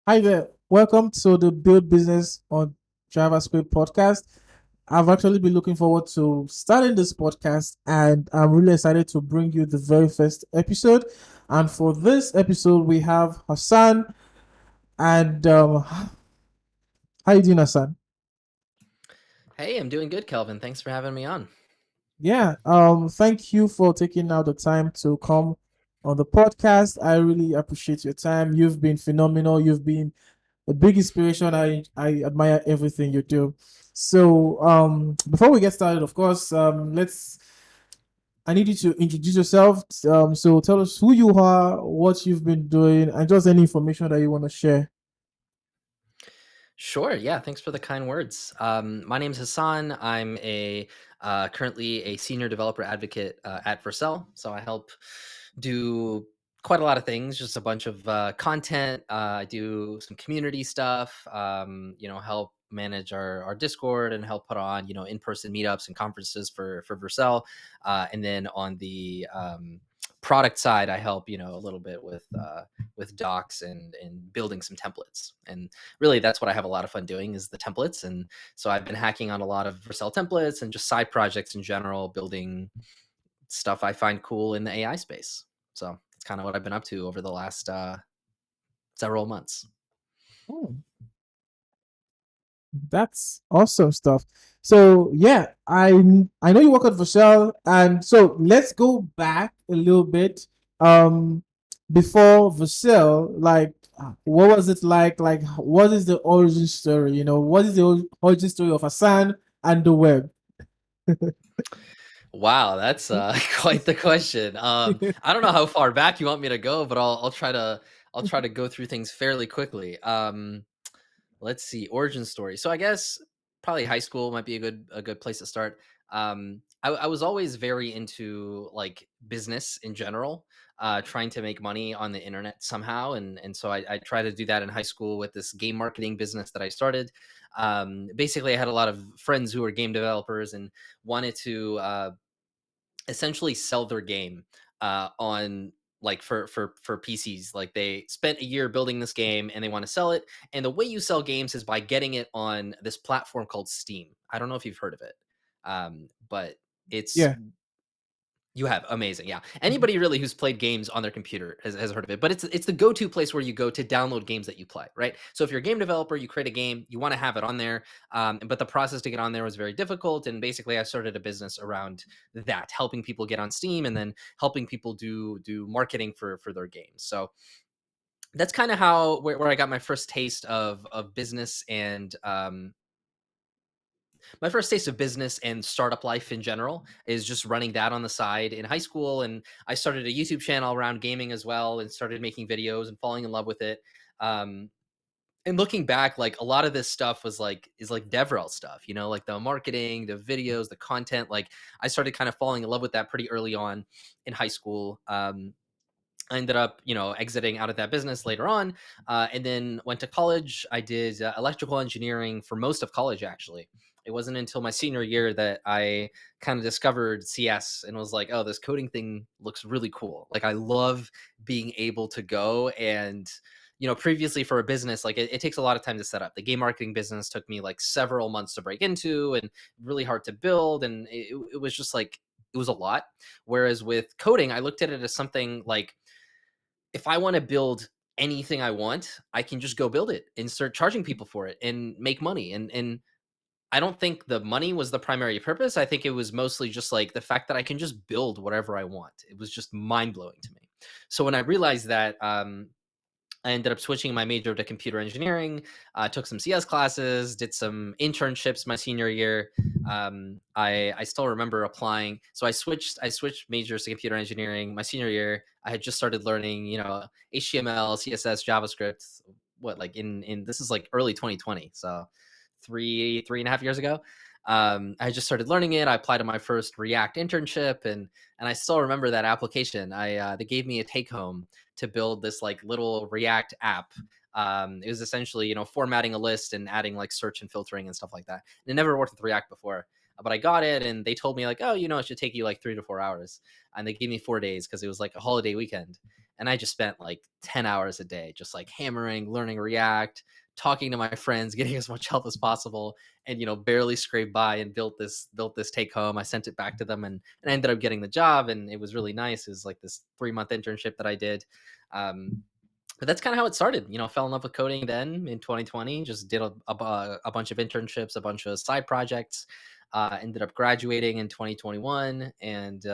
Hi there. Welcome to the Build Business on JavaScript podcast. I've actually been looking forward to starting this podcast, and I'm really excited to bring you the very first episode. And for this episode, we have Hassan. And how you doing, Hassan? Hey, I'm doing good, Kelvin. Thanks for having me on. Yeah. Thank you for taking out the time to come on the podcast. I really appreciate your time. You've been phenomenal. You've been a big inspiration. I admire everything you do. So before we get started, of course, I need you to introduce yourself. So tell us who you are, what you've been doing, and just any information that you want to share. Sure. Yeah. Thanks for the kind words. My name's Hassan. I'm a currently a senior developer advocate at Vercel. So I help do quite a lot of things. Just a bunch of content. I do some community stuff. Help manage our Discord and help put on in person meetups and conferences for Vercel. And then on the product side, I help a little bit with docs and building some templates. And really that's what I have a lot of fun doing is the templates. And so I've been hacking on a lot of Vercel templates and just side projects in general, building stuff I find cool in the AI space. So it's kind of what I've been up to over the last several months. Oh, that's awesome stuff. So yeah, I know you work at Vercel, and so let's go back a little bit. Um, Before Vercel, like what was it like? Like what is the origin story? What is the origin story of Hassan and the web? Wow, that's quite the question. I don't know how far back you want me to go, but I'll try to go through things fairly quickly. Let's see, origin story. So I guess probably high school might be a good place to start. I was always very into like business in general, trying to make money on the internet somehow, and so I tried to do that in high school with this game marketing business that I started. Basically, I had a lot of friends who were game developers and wanted to essentially sell their game on like for PCs. Like they spent a year building this game and they want to sell it. And the way you sell games is by getting it on this platform called Steam. I don't know if you've heard of it, but it's Yeah. you have amazing, yeah. Mhm. Anybody really who's played games on their computer has heard of it. But it's the go-to place where you go to download games that you play, right? So if you're a game developer, you create a game, you want to have it on there. But the process to get on there was very difficult. And basically, I started a business around that, helping people get on Steam and then helping people do marketing for their games. So that's kind of how where I got my first taste of business and my first taste of business and startup life in general is just running that on the side in high school. And I started a YouTube channel around gaming as well and started making videos and falling in love with it. Um, and looking back, like a lot of this stuff is like DevRel stuff, like the marketing, the videos, the content. Like I started kind of falling in love with that pretty early on in high school. I ended up, exiting out of that business later on, and then went to college. I did electrical engineering for most of college. Actually, it wasn't until my senior year that I kind of discovered CS and was like, "Oh, this coding thing looks really cool." Like, I love being able to go and, previously for a business, like it takes a lot of time to set up. The game marketing business took me like several months to break into, and really hard to build, and it was just like it was a lot. Whereas with coding, I looked at it as something like if I want to build anything I want, I can just go build it and start charging people for it and make money. And I don't think the money was the primary purpose. I think it was mostly just like the fact that I can just build whatever I want. It was just mind blowing to me. So when I realized that, I ended up switching my major to computer engineering. Took some CS classes, did some internships my senior year. I still remember applying. So I switched majors to computer engineering my senior year. I had just started learning, HTML, CSS, JavaScript. What like in this is like early 2020, so three and a half years ago. I just started learning it. I applied to my first React internship, and I still remember that application. They gave me a take home to build this like little React app. It was essentially, formatting a list and adding like search and filtering and stuff like that. And it never worked with React before, but I got it, and they told me like, oh, it should take you like 3 to 4 hours, and they gave me 4 days because it was like a holiday weekend. and I just spent like 10 hours a day just like hammering, learning React, talking to my friends, getting as much help as possible, and barely scraped by and built this take home. I sent it back to them, and I ended up getting the job, and it was really nice. It was like this 3-month internship that I did. But that's kind of how it started. Fell in love with coding then in 2020. Just did a bunch of internships, a bunch of side projects. Ended up graduating in 2021, and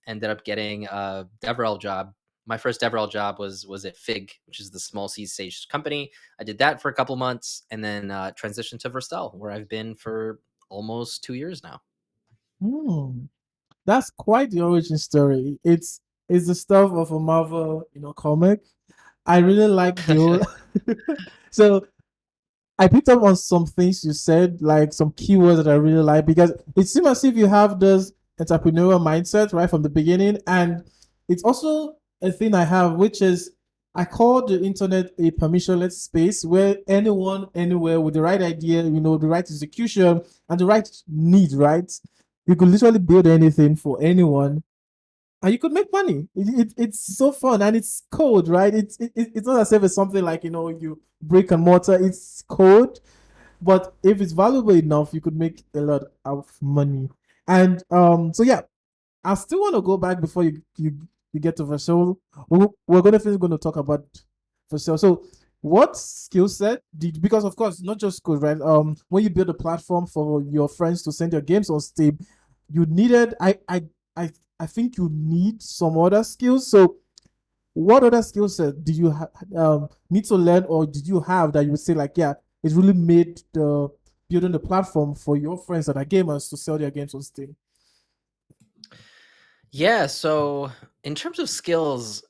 ended up getting a DevRel job. My first DevRel job was at Fig, which is the small seed stage company. I did that for a couple months, and then transitioned to Vercel, where I've been for almost 2 years now. Hmm. That's quite the origin story. It's the stuff of a Marvel, comic. I really like the whole. So I picked up on some things you said, like some keywords that I really like, because it seems as if you have this entrepreneurial mindset right from the beginning. And it's also a thing I have, which is I call the internet a permissionless space where anyone, anywhere with the right idea, the right execution and the right need, right? You could literally build anything for anyone and you could make money. It's so fun and it's code, right? It's not as if it's something like you brick and mortar. It's code, but if it's valuable enough, you could make a lot of money. And so yeah, I still want to go back before you get to Vercel. We're going to talk about Vercel. So what skill set did, because of course not just code, right? When you build a platform for your friends to send your games on Steam, you needed I I think you need some other skills. So what other skill set did you need to learn, or did you have that you would say like, yeah, it really made the building the platform for your friends that are gamers to sell their games on Steam? Yeah, so in terms of skills,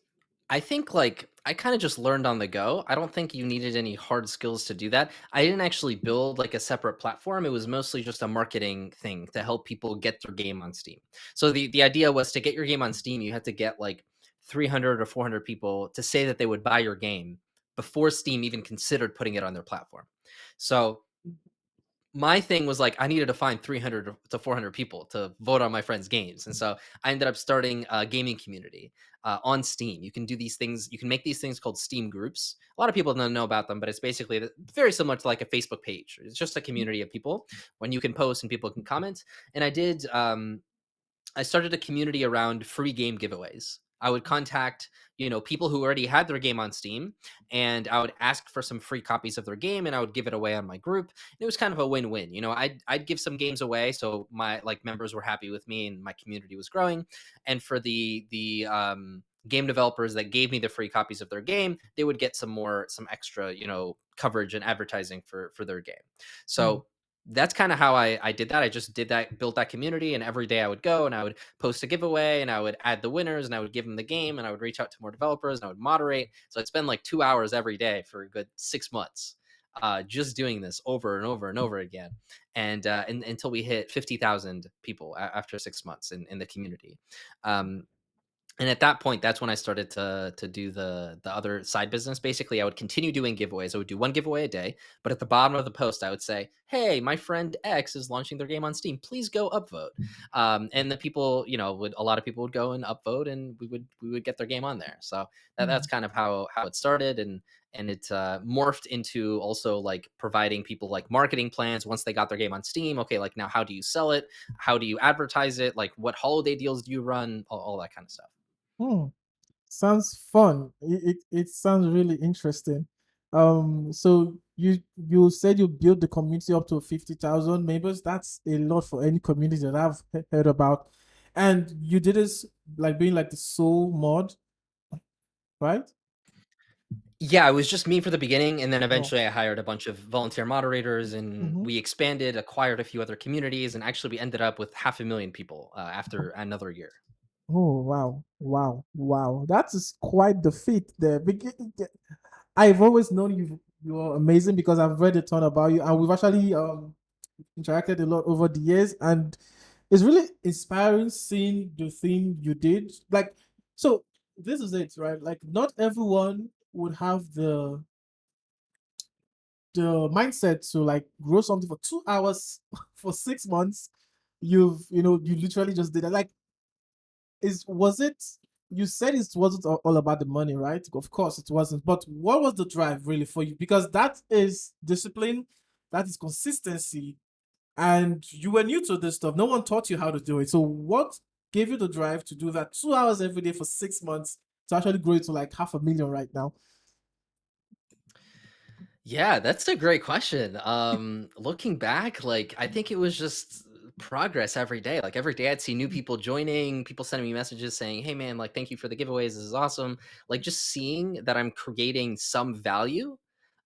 I think like I kind of just learned on the go. I don't think you needed any hard skills to do that. I didn't actually build like a separate platform. It was mostly just a marketing thing to help people get their game on Steam. So the idea was to get your game on Steam, you had to get like 300 or 400 people to say that they would buy your game before Steam even considered putting it on their platform. So my thing was like I needed to find 300 to 400 people to vote on my friends' games, and so I ended up starting a gaming community on Steam. You can do these things. You can make these things called Steam groups. A lot of people don't know about them, but it's basically very similar to like a Facebook page. It's just a community of people when you can post and people can comment. And I started a community around free game giveaways. I would contact, people who already had their game on Steam, and I would ask for some free copies of their game, and I would give it away on my group. It was kind of a win-win. I'd give some games away, so my like members were happy with me, and my community was growing. And for the game developers that gave me the free copies of their game, they would get some extra, coverage and advertising for their game. Hmm. So that's kind of how I did that. I just did that, built that community, and every day I would go and I would post a giveaway and I would add the winners and I would give them the game and I would reach out to more developers and I would moderate. So I'd spend like 2 hours every day for a good 6 months, just doing this over and over and over again, and until we hit 50,000 people after 6 months in the community. Um, and at that point, that's when I started to do the other side business. Basically, I would continue doing giveaways. I would do one giveaway a day, but at the bottom of the post, I would say, "Hey, my friend X is launching their game on Steam. Please go upvote." And the people, would a lot of people would go and upvote, and we would get their game on there. So that's Hmm. kind of how it started, and it morphed into also like providing people like marketing plans once they got their game on Steam. Okay, like now how do you sell it? How do you advertise it? Like what holiday deals do you run? All that kind of stuff. Hmm. Sounds fun. It sounds really interesting. So you said you built the community up to 50,000 members. That's a lot for any community that I've heard about. And you did this like being like the sole mod, right? Yeah, it was just me for the beginning, and then Oh. eventually I hired a bunch of volunteer moderators, and Mhm. we expanded, acquired a few other communities, and actually we ended up with 500,000 people after another year. Oh wow, wow, wow! That is quite the feat there. I've always known you're amazing because I've read a ton about you, and we've actually interacted a lot over the years, and it's really inspiring seeing the thing you did. Like, so this is it, right? Like, not everyone would have the mindset to like grow something for 2 hours for 6 months. You literally just did that. Like, was it you said it wasn't all about the money, right? Of course it wasn't. But what was the drive really for you? Because that is discipline, that is consistency, and you were new to this stuff. No one taught you how to do it. So what gave you the drive to do that 2 hours every day for 6 months to actually grow it to like 500,000 right now? Yeah, that's a great question. Looking back, like I think it was just progress every day. Like every day I'd see new people joining, people sending me messages saying, "Hey man, like thank you for the giveaways. This is awesome." Like just seeing that I'm creating some value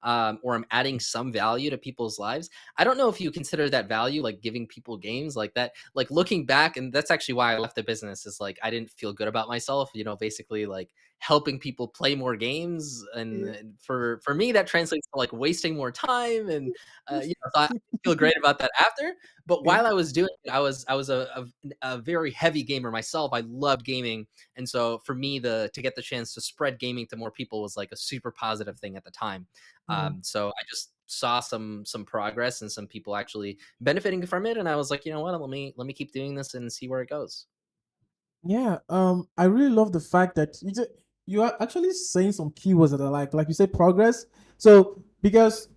or I'm adding some value to people's lives. I don't know if you consider that value like giving people games like that. Like looking back, and that's actually why I left the business is like I didn't feel good about myself, basically like helping people play more games Yeah. and for me that translates to like wasting more time and so I feel great about that after, but Okay. while I was doing it I was a very heavy gamer myself. I loved gaming, and so for me the to get the chance to spread gaming to more people was like a super positive thing at the time. Mm. So I just saw some progress and some people actually benefiting from it, and I was like, you know what, let me keep doing this and see where it goes. Yeah, I really love the fact that you are actually saying some keywords that are like you said, progress. So because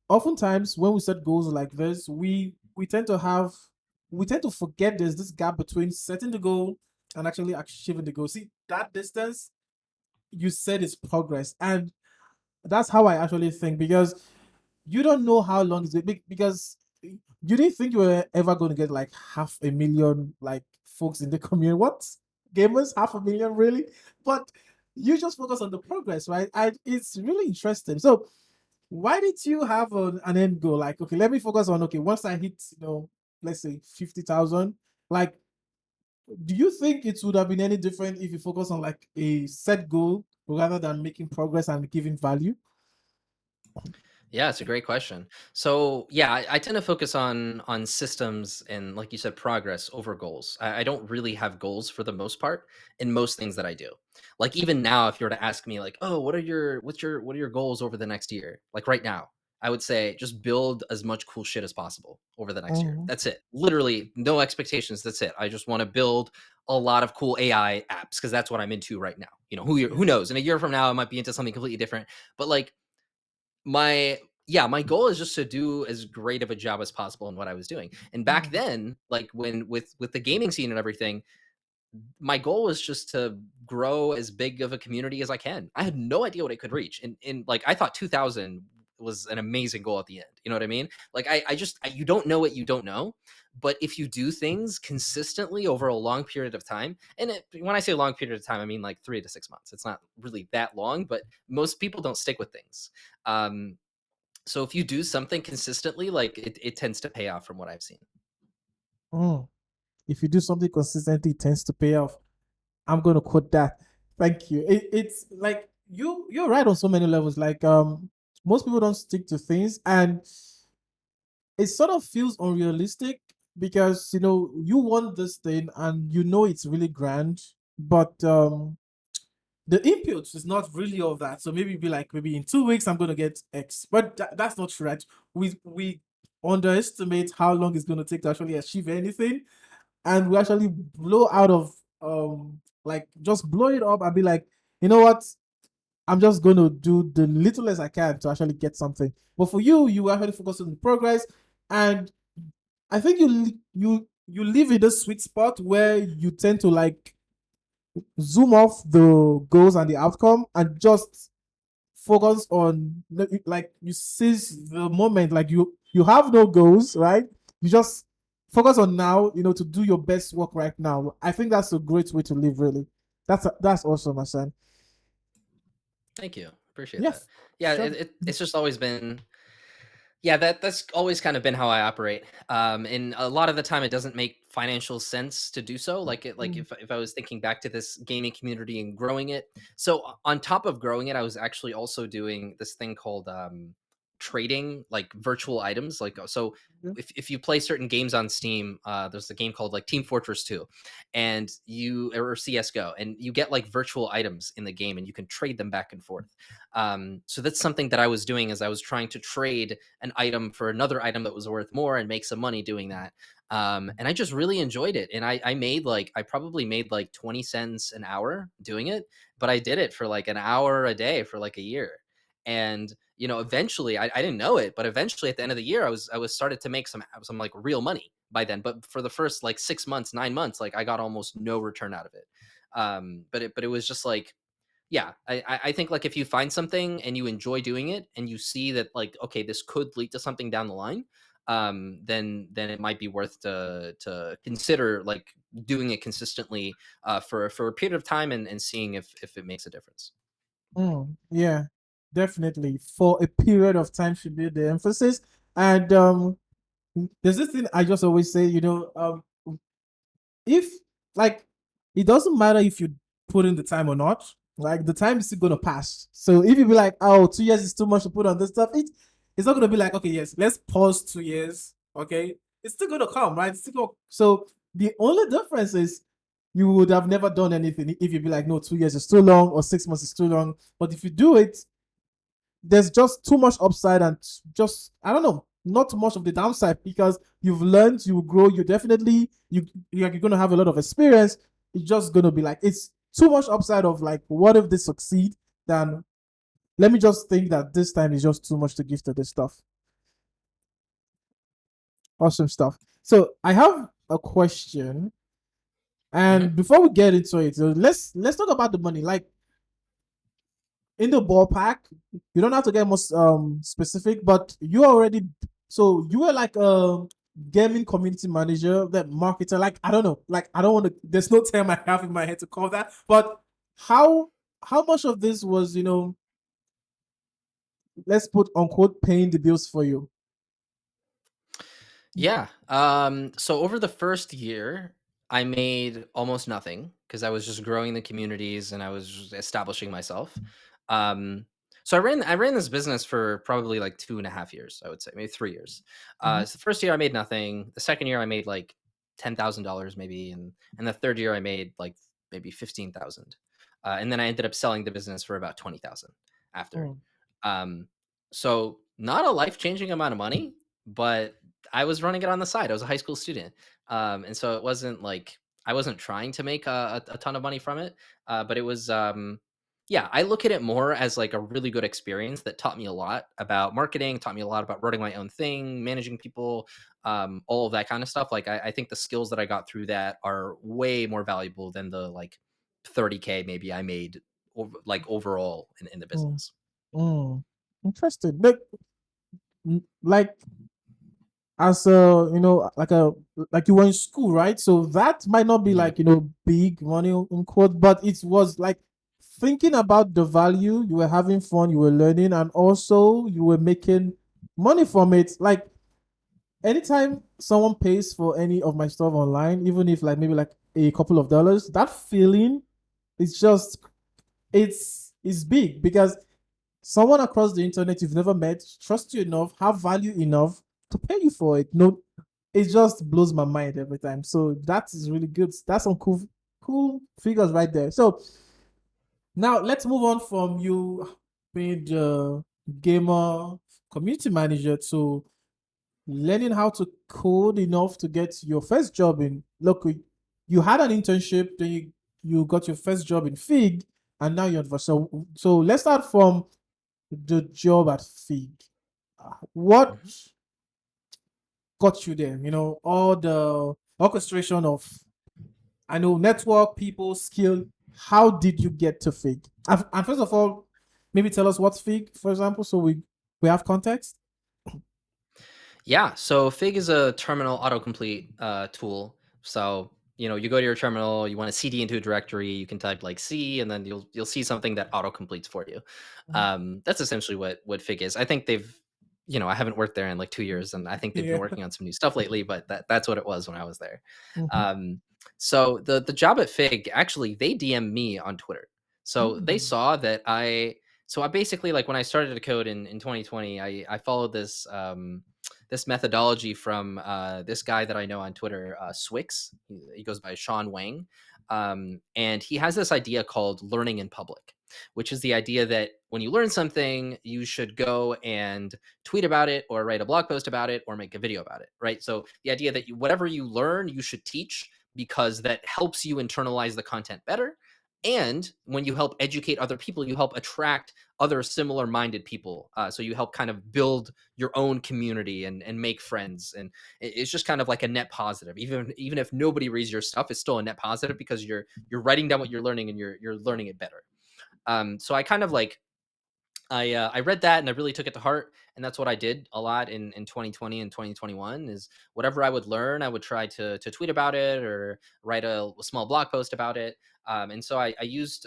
oftentimes when we set goals like this, we tend to forget there's this gap between setting the goal and actually achieving the goal. See that distance you said is progress, and that's how I actually think because you don't know how long it's going because you didn't think you were ever going to get like 500,000 like folks in the community. What gamers 500,000 really? But you just focus on the progress, right? And it's really interesting. So why did you have an end goal? Like, okay, let me focus on okay. Once I hit, let's say 50,000, like do you think it would have been any different if you focus on like a set goal rather than making progress and giving value? Yeah, it's a great question. So yeah, I tend to focus on systems and like you said, progress over goals. I don't really have goals for the most part in most things that I do. Like even now, if you were to ask me, like, oh, what are your goals over the next year? Like right now, I would say just build as much cool shit as possible over the next year. Mhm. That's it. Literally, no expectations. That's it. I just want to build a lot of cool AI apps because that's what I'm into right now. Who Yeah. knows? In a year from now, I might be into something completely different. But like my yeah, my goal is just to do as great of a job as possible in what I was doing. And back Mm. then, like when with the gaming scene and everything, my goal was just to grow as big of a community as I can. I had no idea what it could reach. And like I thought 2000 was an amazing goal at the end. You know what I mean? Like you don't know what you don't know, but if you do things consistently over a long period of time, and when I say long period of time, I mean like 3 to 6 months. It's not really that long, but most people don't stick with things. So if you do something consistently, like it tends to pay off from what I've seen. Mm. If you do something consistently, it tends to pay off. I'm gonna quote that. Thank you. It's like you're right on so many levels. Like most people don't stick to things, and it sort of feels unrealistic because you want this thing and it's really grand, but the input is not really all that. So maybe be like maybe in 2 weeks I'm gonna get X, but that's not true, right? We underestimate how long it's gonna take to actually achieve anything, and we actually blow out of like just blow it up and be like, you know what? I'm just going to do the little as I can to actually get something. But for you, you actually focus on the progress, and I think you live in this sweet spot where you tend to like zoom off the goals and the outcome and just focus on like you seize the moment. Like you have no goals, right? You just focus on now, to do your best work right now. I think that's a great way to live, really. That's awesome, my son. Thank you. Appreciate that. Yes, Yeah, sure. it's just always been yeah, that's always kind of been how I operate. And a lot of the time it doesn't make financial sense to do so. Like Mm. if I was thinking back to this gaming community and growing it. So on top of growing it, I was actually also doing this thing called trading like virtual items. Like so, Yeah. if you play certain games on Steam, there's a game called like Team Fortress 2, and you or CS:GO, and you get like virtual items in the game, and you can trade them back and forth. So that's something that I was doing, as I was trying to trade an item for another item that was worth more and make some money doing that. And I just really enjoyed it, and I made like I probably made like 20 cents an hour doing it, but I did it for like an hour a day for like a year. And eventually, I didn't know it, but eventually at the end of the year, I was started to make some like real money by then. But for the first like 6 months, 9 months, like I got almost no return out of it. But it was just like, yeah, I think like if you find something and you enjoy doing it, and you see that like, okay, this could lead to something down the line, then it might be worth to consider like doing it consistently, for a period of time, and seeing if it makes a difference. Yeah, definitely. For a period of time should be the emphasis. And there's this thing I just always say, if like it doesn't matter if you put in the time or not, like the time is still gonna pass. So if you be like, oh, 2 years is too much to put on this stuff, it's not gonna be like, okay, yes, let's pause 2 years. Okay. It's still gonna come, right? It's still gonna, so the only difference is you would have never done anything if you'd be like, no, 2 years is too long or 6 months is too long. But if you do it, there's just too much upside and just I don't know, not too much of the downside because you've learned, you will grow, you definitely you're gonna have a lot of experience. It's just gonna be like it's too much upside of like what if they succeed? Then let me just think that this time is just too much to give to this stuff. Awesome stuff. So I have a question, Hmm. and before we get into it, so let's talk about the money. Like in the ballpark. You don't have to get most specific, but you already so you were like a gaming community manager, that marketer. Like I don't know, like I don't want to. There's no term I have in my head to call that. But how how much of this was let's put unquote paying the bills for you? Yeah. So over the first year, I made almost nothing because I was just growing the communities and I was just establishing myself. Um, so I ran this business for probably like 2.5 years, I would say, maybe 3 years. Mm-hmm. So the first year I made nothing. The second year I made like $10,000 maybe, and the third year I made like maybe 15,000. And then I ended up selling the business for about 20,000 after. Mm, Um, so not a life changing amount of money, but I was running it on the side. I was a high school student, and so it wasn't like I wasn't trying to make a ton of money from it. But it was, yeah. I look at it more as like a really good experience that taught me a lot about marketing, taught me a lot about running my own thing, managing people, all of that kind of stuff. Like I think the skills that I got through that are way more valuable than the like 30K maybe I made like overall in the mm, business. mm. Interesting. Like as a like you were in school, right? So that might not be Mhm. like big money in quote, but it was like thinking about the value, you were having fun, you were learning, and also you were making money from it. Like anytime someone pays for any of my stuff online, even if like maybe like a couple of dollars, that feeling is just it's big because someone across the internet you've never met trust you enough, have value enough to pay you for it. No, it just blows my mind every time. So that is really good. That's some cool figures right there. So now let's move on from you being the gamer community manager to learning how to code enough to get your first job in. Look, you had an internship, then you got your first job in Fig, and now you're at Vercel. So let's start from the job at Fig. What Mhm. got you there? All the orchestration of, I know, network, people, skill. How did you get to Fig? And first of all, maybe tell us what's Fig, for example, so we have context. Yeah, so Fig is a terminal autocomplete tool. So you go to your terminal, you want to CD into a directory, you can type like C, and then you'll see something that autocompletes for you. That's essentially what Fig is. I think I haven't worked there in like 2 years, and I think they've been Yeah. working on some new stuff lately. But that's what it was when I was there. Mhm. Um, so the job at Fig, actually, they DM me on Twitter. So they Mm. saw that So I basically, like, when I started to code in 2020, I followed this this methodology from this guy that I know on Twitter, Swix. He goes by Sean Wang, and he has this idea called learning in public, which is the idea that when you learn something, you should go and tweet about it, or write a blog post about it, or make a video about it, right? So the idea that whatever you learn, you should teach, because that helps you internalize the content better. And when you help educate other people, you help attract other similar minded people. So you help kind of build your own community and make friends. And it's just kind of like a net positive. Even if nobody reads your stuff, it's still a net positive, because you're writing down what you're learning, and you're learning it better. So I kind of like, I read that and I really took it to heart, and that's what I did a lot in 2020 and 2021. Is whatever I would learn, I would try to tweet about it, or write a small blog post about it. And so I used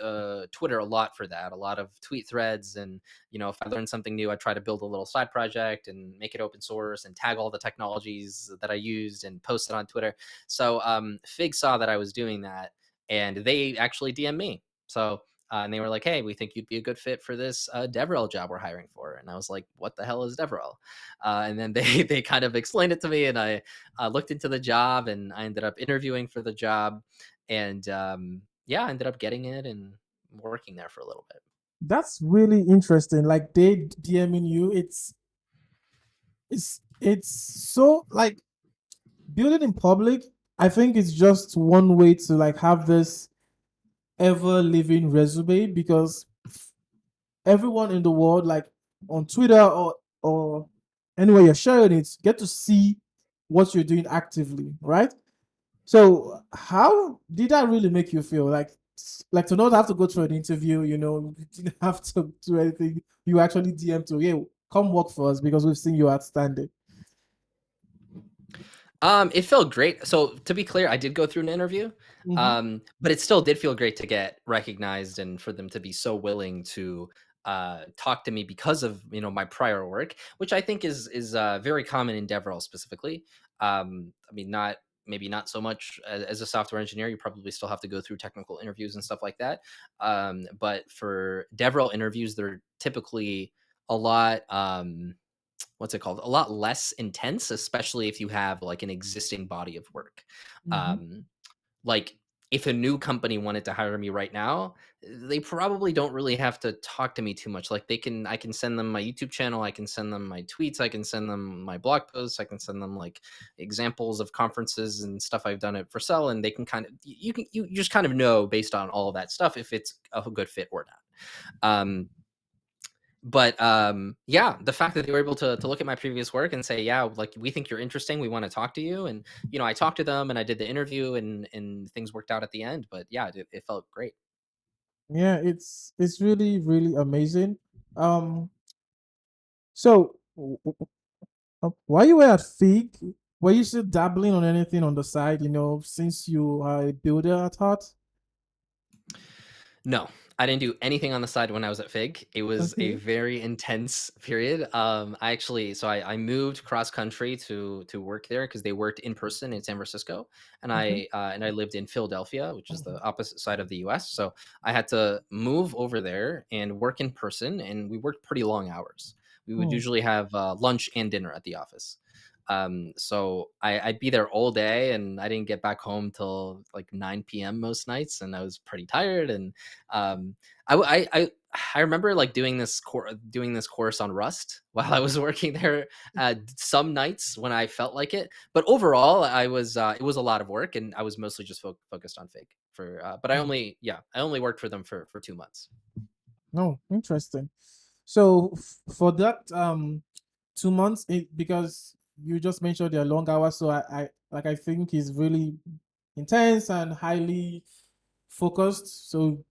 Twitter a lot for that, a lot of tweet threads. And if I learned something new, I try to build a little side project and make it open source, and tag all the technologies that I used and post it on Twitter. So Fig saw that I was doing that, and they actually DM me. So and they were like, "Hey, we think you'd be a good fit for this DevRel job we're hiring for." And I was like, "What the hell is DevRel?" And then they they kind of explained it to me, and I looked into the job, and I ended up interviewing for the job, and yeah, I ended up getting it and working there for a little bit. That's really interesting. Like they DMing you, it's so like building in public. I think it's just one way to like have this ever living resume, because everyone in the world, like on Twitter or anywhere you're sharing it, get to see what you're doing actively, right? So how did that really make you feel? Like to not have to go through an interview, you didn't have to do anything. You actually DM to, yeah, come work for us because we've seen you outstanding. It felt great. So to be clear, I did go through an interview, Mm-hmm. but it still did feel great to get recognized, and for them to be so willing to talk to me because of my prior work, which I think is very common in DevRel specifically. I mean, not maybe not so much as a software engineer. You probably still have to go through technical interviews and stuff like that. But for DevRel interviews, they're typically a lot. What's it called? A lot less intense, especially if you have like an existing body of work. Mm-hmm. Um, like if a new company wanted to hire me right now, they probably don't really have to talk to me too much. Like I can send them my YouTube channel, I can send them my tweets, I can send them my blog posts, I can send them like examples of conferences and stuff I've done at Vercel, and they can kind of you just kind of know based on all of that stuff if it's a good fit or not. But yeah, the fact that they were able to look at my previous work and say, yeah, like, we think you're interesting, we want to talk to you. And I talked to them, and I did the interview, and things worked out at the end. But yeah, it felt great. Yeah, it's really really amazing. Um, so while you were at Fig, were you still dabbling on anything on the side? Since you are a builder at heart. No, I didn't do anything on the side when I was at Fig. It was a Okay. very intense period. I actually, so I moved cross country to work there, because they worked in person in San Francisco, and Okay. I lived in Philadelphia, which is the opposite side of the U.S. So I had to move over there and work in person, and we worked pretty long hours. We would Oh, usually have lunch and dinner at the office. So I'd be there all day, and I didn't get back home till like 9 p.m. most nights, and I was pretty tired. And um, I remember like doing this course on Rust while I was working there. Some nights when I felt like it, but overall, I was it was a lot of work, and I was mostly just focused on Fig for. But oh, I only worked for them for 2 months. no, interesting. So for that 2 months, because you just mentioned their long hours, so I think is really intense and highly focused. So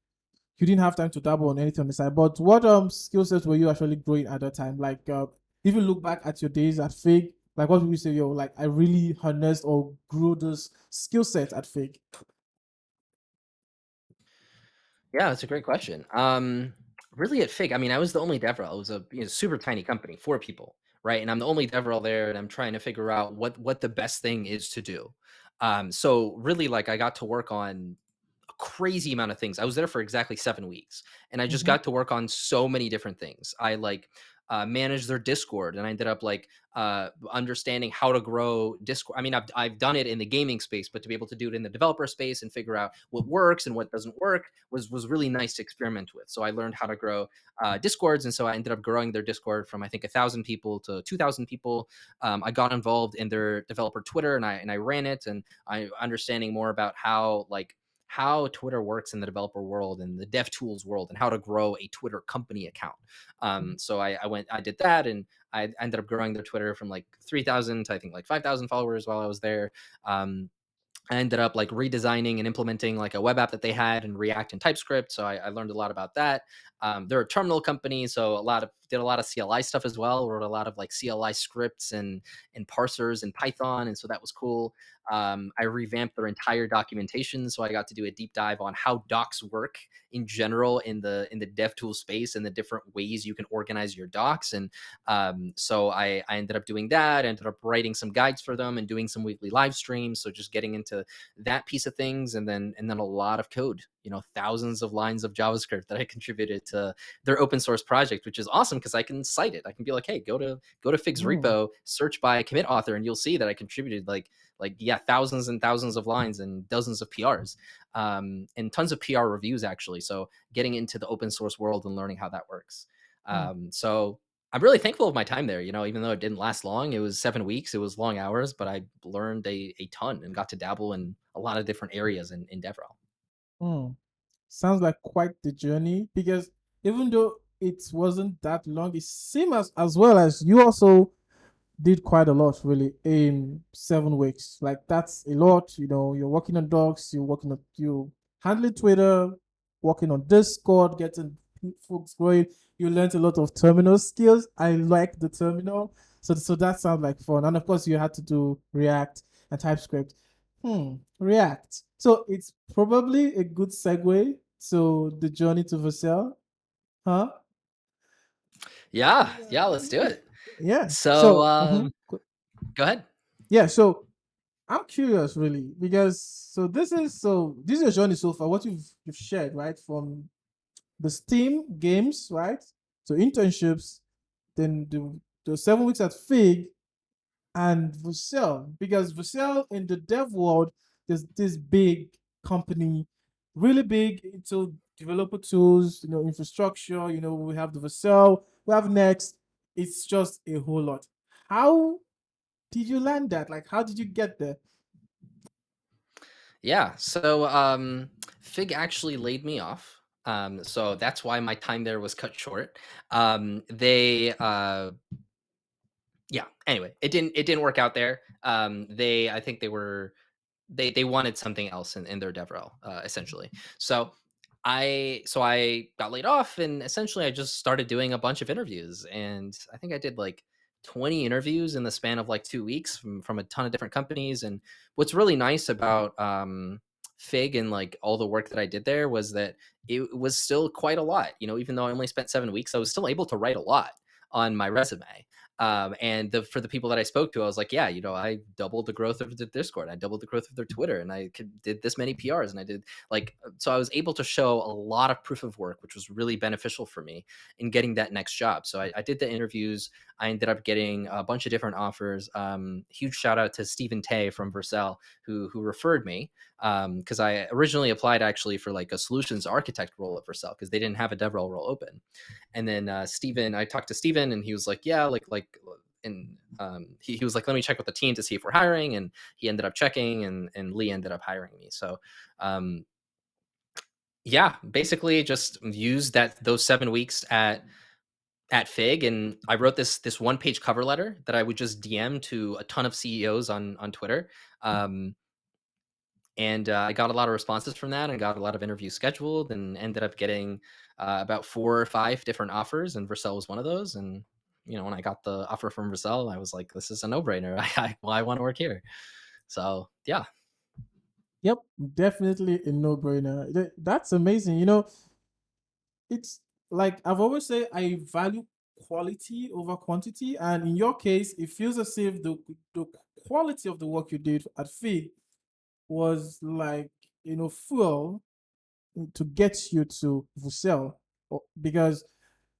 you didn't have time to dabble on anything on the side. But what skill sets were you actually growing at that time? Like if you look back at your days at Fig, like what would you say, yo, like I really harnessed or grew this skill set at Fig? Yeah, that's a great question. Really at Fig, I mean, I was the only DevRel. It was a super tiny company, 4 people, right? And I'm the only DevRel there, and I'm trying to figure out what the best thing is to do. So really, like, I got to work on crazy amount of things. I was there for exactly 7 weeks, and I just Mm-hmm. got to work on so many different things. I like managed their Discord, and I ended up like understanding how to grow Discord. I mean, I've done it in the gaming space, but to be able to do it in the developer space and figure out what works and what doesn't work was really nice to experiment with. So I learned how to grow Discords, and so I ended up growing their Discord from I think 1,000 people to 2,000 people. I got involved in their developer Twitter, and I ran it, and I understanding more about how Twitter works in the developer world and the dev tools world and how to grow a Twitter company account. So I did that, and I ended up growing their Twitter from like 3,000 to I think like 5,000 followers while I was there. Um, I ended up like redesigning and implementing like a web app that they had in React and TypeScript. So I learned a lot about that. They're a terminal company, so did a lot of CLI stuff as well. Wrote a lot of like CLI scripts and parsers in Python, and so that was cool. I revamped their entire documentation, so I got to do a deep dive on how docs work in general in the dev tool space and the different ways you can organize your docs. And so I ended up doing that. I ended up writing some guides for them and doing some weekly live streams. So just getting into that piece of things, and then a lot of code. Thousands of lines of JavaScript that I contributed to their open source project, which is awesome because I can cite it. I can be like, hey, go to Fig's Mm, repo, search by commit author, and you'll see that I contributed like yeah, thousands and thousands of lines and dozens of PRs, and tons of PR reviews actually. So getting into the open source world and learning how that works. mm, So I'm really thankful of my time there. Even though it didn't last long, it was 7 weeks, it was long hours, but I learned a ton and got to dabble in a lot of different areas in DevRel. mm. Sounds like quite the journey because even though it wasn't that long, it seems as well as you also did quite a lot really in 7 weeks. Like that's a lot. You're working on docs, you handling Twitter, working on Discord, getting folks going. You learned a lot of terminal skills. I like the terminal. So that sounds like fun. And of course you had to do React and TypeScript. React. So it's probably a good segue to the journey to Vercel, huh? Yeah, let's do it. Yeah. So So go ahead. yeah, so I'm curious really because this is your journey so far. What you've shared, right? From the Steam games, right? To internships, then the 7 weeks at Fig and Vercel. Because Vercel in the dev world, there's this big company, really big into developer tools, infrastructure, we have the Vercel, we have Next. It's just a whole lot. How did you land that? Like how did you get there? Yeah. So Fig actually laid me off. So that's why my time there was cut short. They Yeah, anyway, it didn't work out there. I think they wanted something else in their DevRel, essentially. So I got laid off, and essentially I just started doing a bunch of interviews, and I think I did like 20 interviews in the span of like 2 weeks from a ton of different companies. And what's really nice about Fig and like all the work that I did there was that it was still quite a lot. Even though I only spent 7 weeks, I was still able to write a lot on my resume. And for the people that I spoke to, I was like, yeah, I doubled the growth of the Discord, I doubled the growth of their Twitter, and did this many PRs, and I did so I was able to show a lot of proof of work, which was really beneficial for me in getting that next job. So I did the interviews. I ended up getting a bunch of different offers. Huge shout out to Stephen Tay from Vercel, who referred me, because I originally applied actually for like a solutions architect role at Vercel because they didn't have a DevRel role open. And then I talked to Steven, and he was like, yeah, and he was like, let me check with the team to see if we're hiring. And he ended up checking, and Lee ended up hiring me. So, yeah, basically just used those 7 weeks at Fig, and I wrote this one page cover letter that I would just DM to a ton of CEOs on Twitter. Um, and I got a lot of responses from that, and got a lot of interviews scheduled, and ended up getting about 4 or 5 different offers, and Vercel was one of those. And when I got the offer from Vercel, I was like, this is a no-brainer. I want to work here. So yeah. Yep, definitely a no-brainer. That's amazing. It's like I've always said, I value quality over quantity, and in your case, it feels as if the quality of the work you did at Fig was like fuel. to get you to Vercel? Because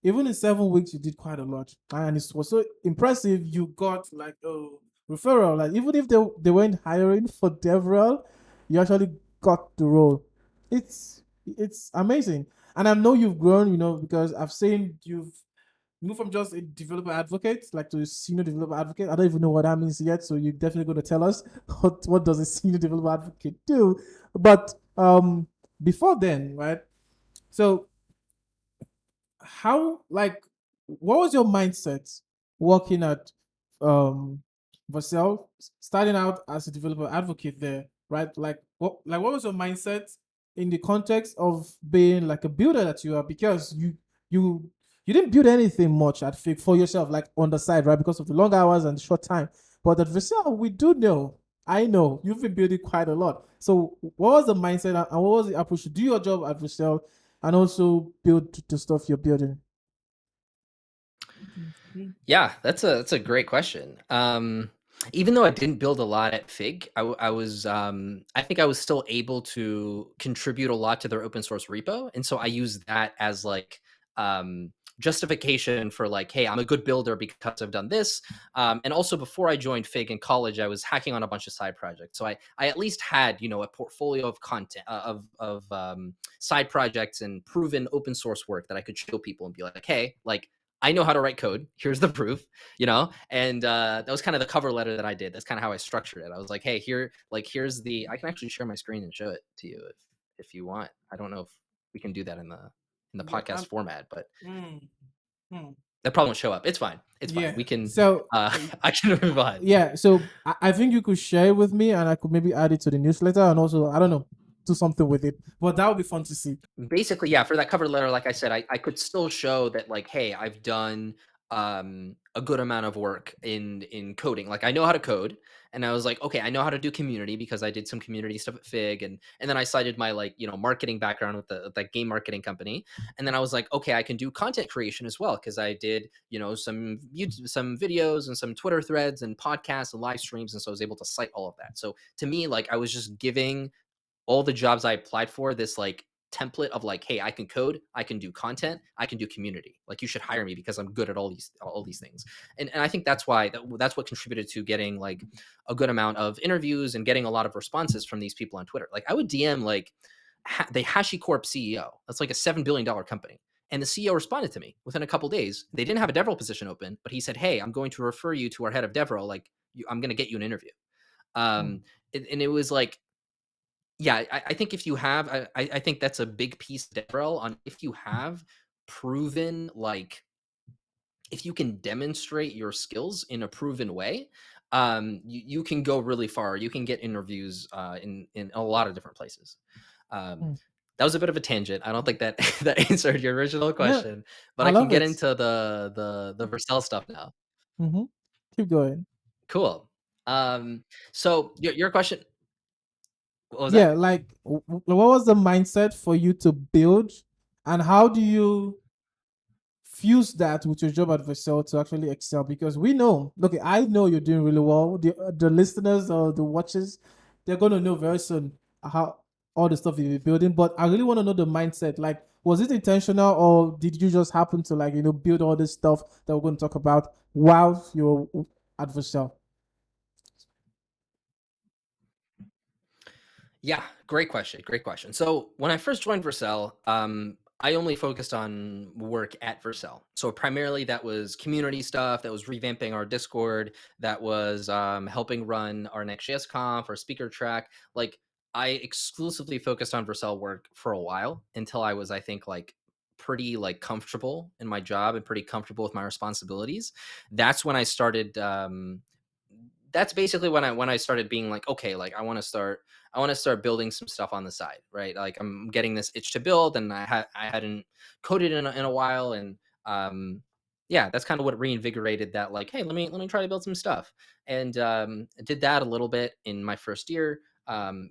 even in 7 weeks, you did quite a lot, and it was so impressive. You got like a referral. Like even if they weren't hiring for DevRel, you actually got the role. It's amazing, and I know you've grown. Because I've seen you've moved from just a developer advocate like to a senior developer advocate. I don't even know what that means yet, so you're definitely going to tell us what does a senior developer advocate do. But before then, right? So how, like, what was your mindset working at um Vercel, starting out as a developer advocate there, right? Like what was your mindset in the context of being like a builder that you are? Because you you didn't build anything much at Fig for yourself, like on the side, right? Because of the long hours and the short time. But at Vercel, we do know, I know you've been building quite a lot. So what was the mindset and what was the approach to do your job at Vercel and also build the stuff you're building? Yeah, that's a great question. Even though I didn't build a lot at Fig, I was I think I was still able to contribute a lot to their open source repo, and so I use that as like justification for like, hey, I'm a good builder because I've done this. And also before I joined Fig in college, I was hacking on a bunch of side projects, so I at least had a portfolio of content of side projects and proven open source work that I could show people and be like, hey, like I know how to write code. Here's the proof, And that was kind of the cover letter that I did. That's kind of how I structured it. I was like, hey, here's the. I can actually share my screen and show it to you if you want. I don't know if we can do that in the Yeah. podcast format, but Mm, mm. that probably won't show up. It's fine. It's fine. Yeah. We can. So I can move on. yeah. So I think you could share it with me, and I could maybe add it to the newsletter, and also I don't know, do something with it. But that would be fun to see. Basically, yeah, for that cover letter, like I said, I could still show that, like, hey, I've done a good amount of work in coding. Like I know how to code, and I was like, okay, I know how to do community because I did some community stuff at Fig, and then I cited my like marketing background with the that game marketing company, and then I was like, okay, I can do content creation as well because I did some YouTube, some videos and some Twitter threads and podcasts and live streams, and so I was able to cite all of that. So to me, like I was just giving all the jobs I applied for this like template of like, hey, I can code, I can do content, I can do community. Like you should hire me because I'm good at all these things. And I think that's why that's what contributed to getting like a good amount of interviews and getting a lot of responses from these people on Twitter. Like I would DM like the HashiCorp CEO. That's like a $7 billion company. And the CEO responded to me within a couple days. They didn't have a DevRel position open, but he said, "Hey, I'm going to refer you to our head of DevRel. Like, I'm going to get you an interview." Mm, And it was like, yeah, I think if you have, I think that's a big piece, Devrel, on if you have proven, like, if you can demonstrate your skills in a proven way, you can go really far. You can get interviews in a lot of different places. Um, mm. that was a bit of a tangent. I don't think that that answered your original Yeah, question, but I I can love get it. into the Vercel stuff now. Mm-hmm. Keep going. Cool. So your question, what was Yeah, that? like what was the mindset for you to build, and how do you fuse that with your job at Vercel to actually excel? Because we know, look, I know you're doing really well. The listeners or the watchers, they're gonna know very soon how all the stuff you're building. But I really want to know the mindset. Like, was it intentional, or did you just happen to like build all this stuff that we're going to talk about while you're at Vercel? Yeah, great question. Great question. So when I first joined Vercel, I only focused on work at Vercel. So primarily that was community stuff, that was revamping our Discord, that was helping run our Next.js conf, our speaker track. Like I exclusively focused on Vercel work for a while until I was, I think, like pretty like comfortable in my job and pretty comfortable with my responsibilities. That's when I started that's basically when I started being like, okay, like I want to start building some stuff on the side, right? Like I'm getting this itch to build, and I hadn't coded in a while, and yeah, that's kind of what reinvigorated that. Like, hey, let me try to build some stuff, and I did that a little bit in my first year.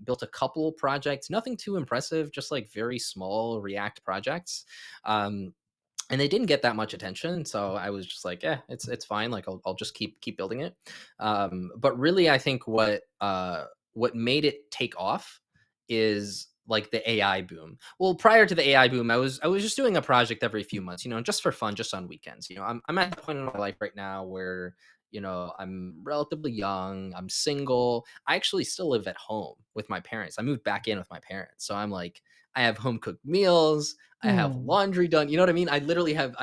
Built a couple projects, nothing too impressive, just like very small React projects. Um, and they didn't get that much attention, so I was just like, yeah, it's fine, like I'll just keep building it. But really I think what made it take off is like the AI boom. Well, prior to the AI boom, I was just doing a project every few months, just for fun, just on weekends. I'm at the point in my life right now where I'm relatively young, I'm single. I actually still live at home with my parents. I moved back in with my parents, so I'm like, I have home cooked meals. I have Hmm. laundry done. You know what I mean? I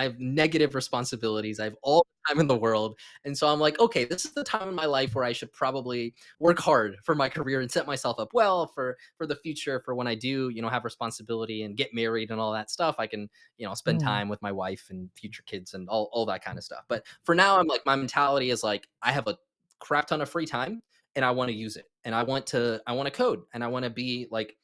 have negative responsibilities. I have all the time in the world. And so I'm like, okay, this is the time in my life where I should probably work hard for my career and set myself up well for the future, for when I do, have responsibility and get married and all that stuff. I can, spend Hmm. time with my wife and future kids and all that kind of stuff. But for now, I'm like, my mentality is like, I have a crap ton of free time and I want to use it. And I want to code and I want to be like,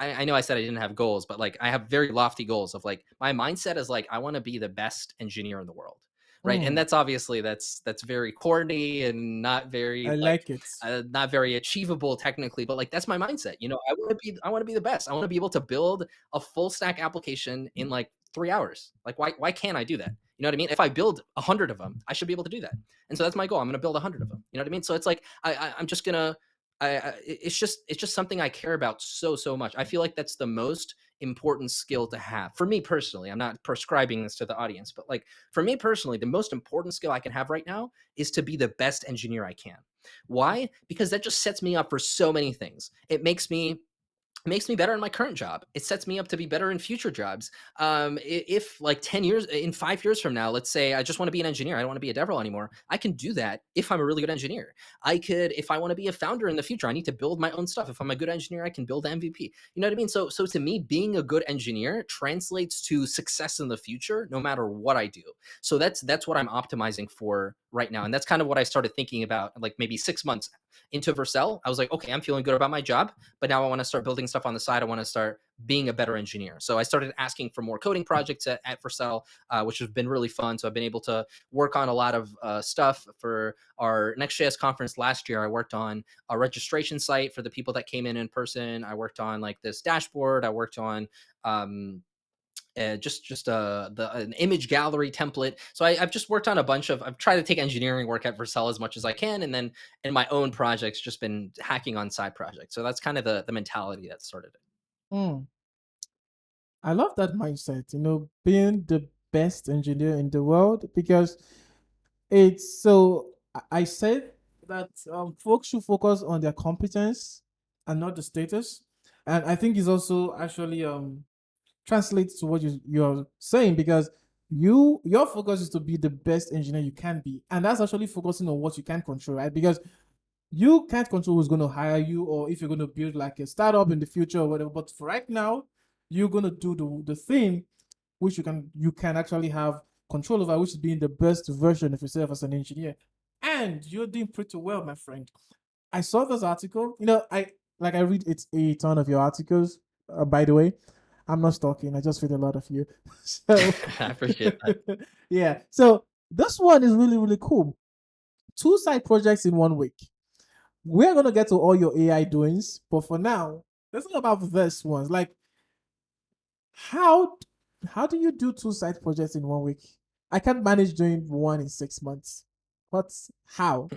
I know I said I didn't have goals, but like I have very lofty goals of like, my mindset is like, I want to be the best engineer in the world. Right. And Hmm. that's obviously that's very corny and not very I like, like it. not very achievable technically, but like that's my mindset. I want to be the best. I want to be able to build a full stack application in like 3 hours. Like why can't I do that? You know what I mean? If I build 100 of them, I should be able to do that. And so that's my goal. I'm going to build 100 of them. You know what I mean? So it's like I'm just gonna. It's just something I care about so much. I feel like that's the most important skill to have for me personally. I'm not prescribing this to the audience, but like for me personally, the most important skill I can have right now is to be the best engineer I can. Why? Because that just sets me up for so many things. It makes me better in my current job. It sets me up to be better in future jobs. If like 10 years, in 5 years from now, let's say I just want to be an engineer, I don't want to be a dev anymore. I can do that if I'm a really good engineer. I could, if I want to be a founder in the future, I need to build my own stuff. If I'm a good engineer, I can build the MVP. You know what I mean? So to me, being a good engineer translates to success in the future, no matter what I do. So that's what I'm optimizing for right now. And that's kind of what I started thinking about like maybe 6 months into Vercel. I was like, okay, I'm feeling good about my job, but now I want to start building stuff on the side. I want to start being a better engineer. So I started asking for more coding projects at Vercel, which has been really fun. So I've been able to work on a lot of stuff for our Next.js conference last year. I worked on a registration site for the people that came in person. I worked on like this dashboard. I worked on an image gallery template. So I've just worked on a bunch of. I've tried to take engineering work at Vercel as much as I can, and then in my own projects, just been hacking on side projects. So that's kind of the mentality that started it. Hmm. I love that mindset, being the best engineer in the world because it's so. I said that folks should focus on their competence and not the status. And I think it's also actually translates to what you're saying because your focus is to be the best engineer you can be. And that's actually focusing on what you can control, right? Because you can't control who's going to hire you or if you're going to build like a startup in the future or whatever. But for right now, you're going to do the thing which you can actually have control over, which is being the best version of yourself as an engineer. And you're doing pretty well, my friend. I saw this article. I read it's a ton of your articles. By the way, I'm not stalking. I just read a lot of you. So I appreciate that. yeah. So this one is really really cool. Two side projects in 1 week. We're gonna get to all your AI doings, but for now, let's talk about this one. Like how how do you do two side projects in 1 week? I can't manage doing one in 6 months. What's how?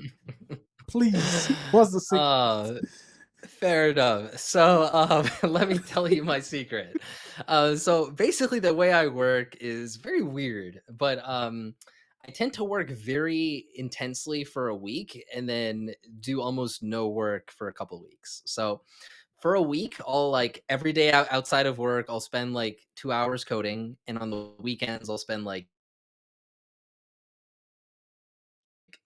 Please, what's the secret? uh, Fair enough. So, let me tell you my secret. So basically, the way I work is very weird, but I tend to work very intensely for a week and then do almost no work for a couple weeks. So for a week, I'll like every day outside of work, I'll spend like 2 hours coding, and on the weekends, I'll spend like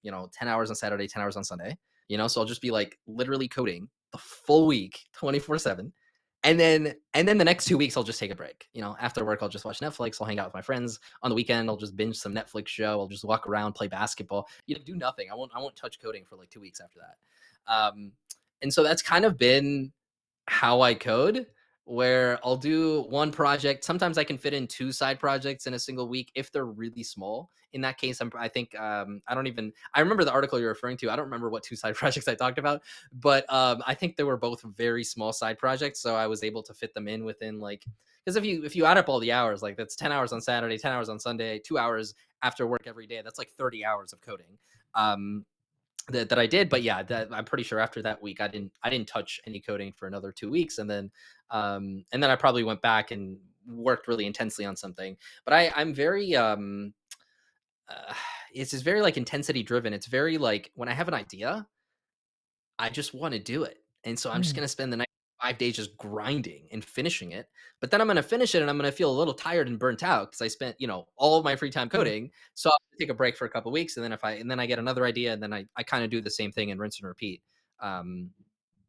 10 hours on Saturday, 10 hours on Sunday. So I'll just be like literally coding the full week, 24/7. And then the next 2 weeks I'll just take a break. After work I'll just watch Netflix, I'll hang out with my friends. On the weekend I'll just binge some Netflix show, I'll just walk around, play basketball, do nothing. I won't touch coding for like 2 weeks after that. And so that's kind of been how I code, where I'll do one project. Sometimes I can fit in two side projects in a single week if they're really small. In that case, I think I don't even. I remember the article you're referring to. I don't remember what two side projects I talked about, but I think they were both very small side projects, so I was able to fit them in within like. Because if you add up all the hours, like that's 10 hours on Saturday, 10 hours on Sunday, 2 hours after work every day. That's like 30 hours of coding. That I did. But yeah, I'm pretty sure after that week I didn't touch any coding for another 2 weeks, and then And then I probably went back and worked really intensely on something. But I'm very uh, it's just very like intensity driven. It's very like when I have an idea, I just want to do it. And so I'm just Mm, going to spend the next 5 days just grinding and finishing it. But then I'm going to finish it and I'm going to feel a little tired and burnt out because I spent, all of my free time yeah. coding. So I'll take a break for a couple of weeks. And then I get another idea and then I kind of do the same thing and rinse and repeat. Um,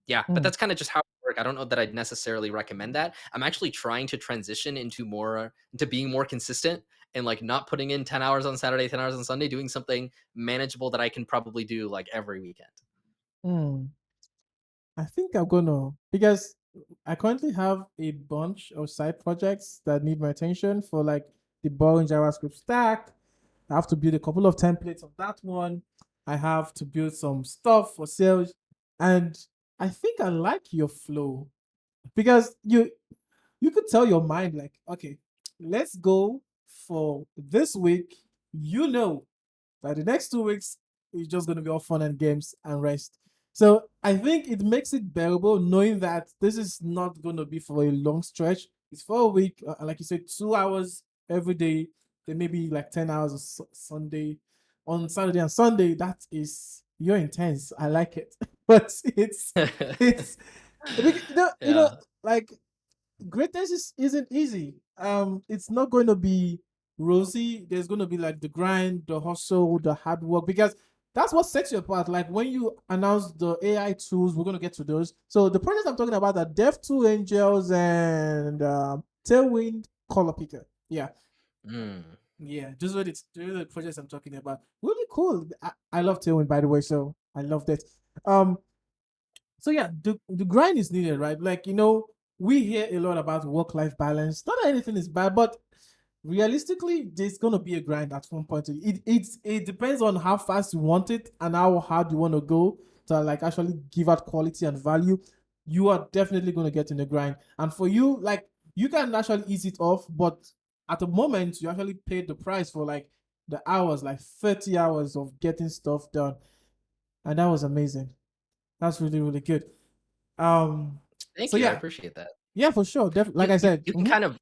yeah, but Mm, that's kind of just how it work. I don't know that I'd necessarily recommend that. I'm actually trying to transition into being more consistent and like not putting in 10 hours on Saturday, 10 hours on Sunday, doing something manageable that I can probably do like every weekend. mm. I think I'm gonna, because I currently have a bunch of side projects that need my attention for like the boring JavaScript stack. I have to build a couple of templates of that one. I have to build some stuff for sales. And I think I like your flow because you could tell your mind like, okay, let's go for this week. You know, by the next 2 weeks, it's just going to be all fun and games and rest. So I think it makes it bearable knowing that this is not going to be for a long stretch. It's for a week, like you said, 2 hours every day. Then maybe like 10 hours on Sunday, on Saturday and Sunday. That is you're intense. I like it, but it's Yeah. like greatness isn't easy. It's not going to be rosy. There's going to be like the grind, the hustle, the hard work, because that's what sets you apart. Like when you announce the AI tools, we're going to get to those. So the projects I'm talking about are Dev2 Angels and Tailwind Color Picker. Yeah. Mm. Yeah, those are the projects I'm talking about. Really cool. I love Tailwind, by the way, so I love that. Um, so yeah, the grind is needed, right? Like, we hear a lot about work-life balance. Not that anything is bad, but realistically, there's gonna be a grind at one point. It depends on how fast you want it and how hard you want to go to like actually give out quality and value. You are definitely gonna get in the grind. And for you, like, you can actually ease it off, but at the moment you actually paid the price for like the hours, like 30 hours of getting stuff done. And that was amazing. That's really, really good. Um, Thank so you. I yeah, appreciate that. yeah, for sure. Like You I you said, you can kind of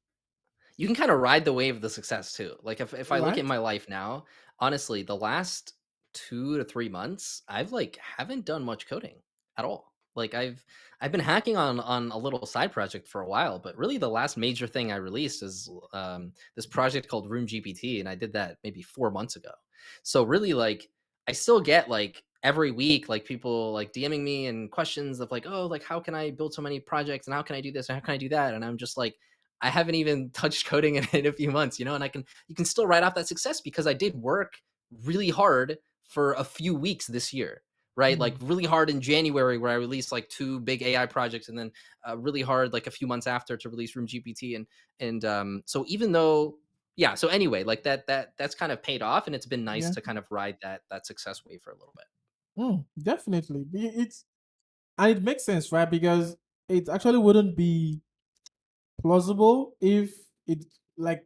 you can kind of ride the wave of the success too. Like if I look at right. my life now, honestly, the last 2 to 3 months, I've like haven't done much coding at all. Like I've been hacking on a little side project for a while, but really the last major thing I released is this project called RoomGPT, and I did that maybe 4 months ago. So really, like I still get like every week like people like DMing me and questions of like, oh, like how can I build so many projects and how can I do this and how can I do that? And I'm just like I haven't even touched coding in a few months, and you can still write off that success because I did work really hard for a few weeks this year, right? Like Mm, really hard in January where I released like two big AI projects, and then really hard like a few months after to release Room GPT, and so even though yeah, so anyway, like that's kind of paid off, and it's been nice yeah, to kind of ride that success wave for a little bit. definitely. It's and it makes sense, right? Because it actually wouldn't be plausible if it like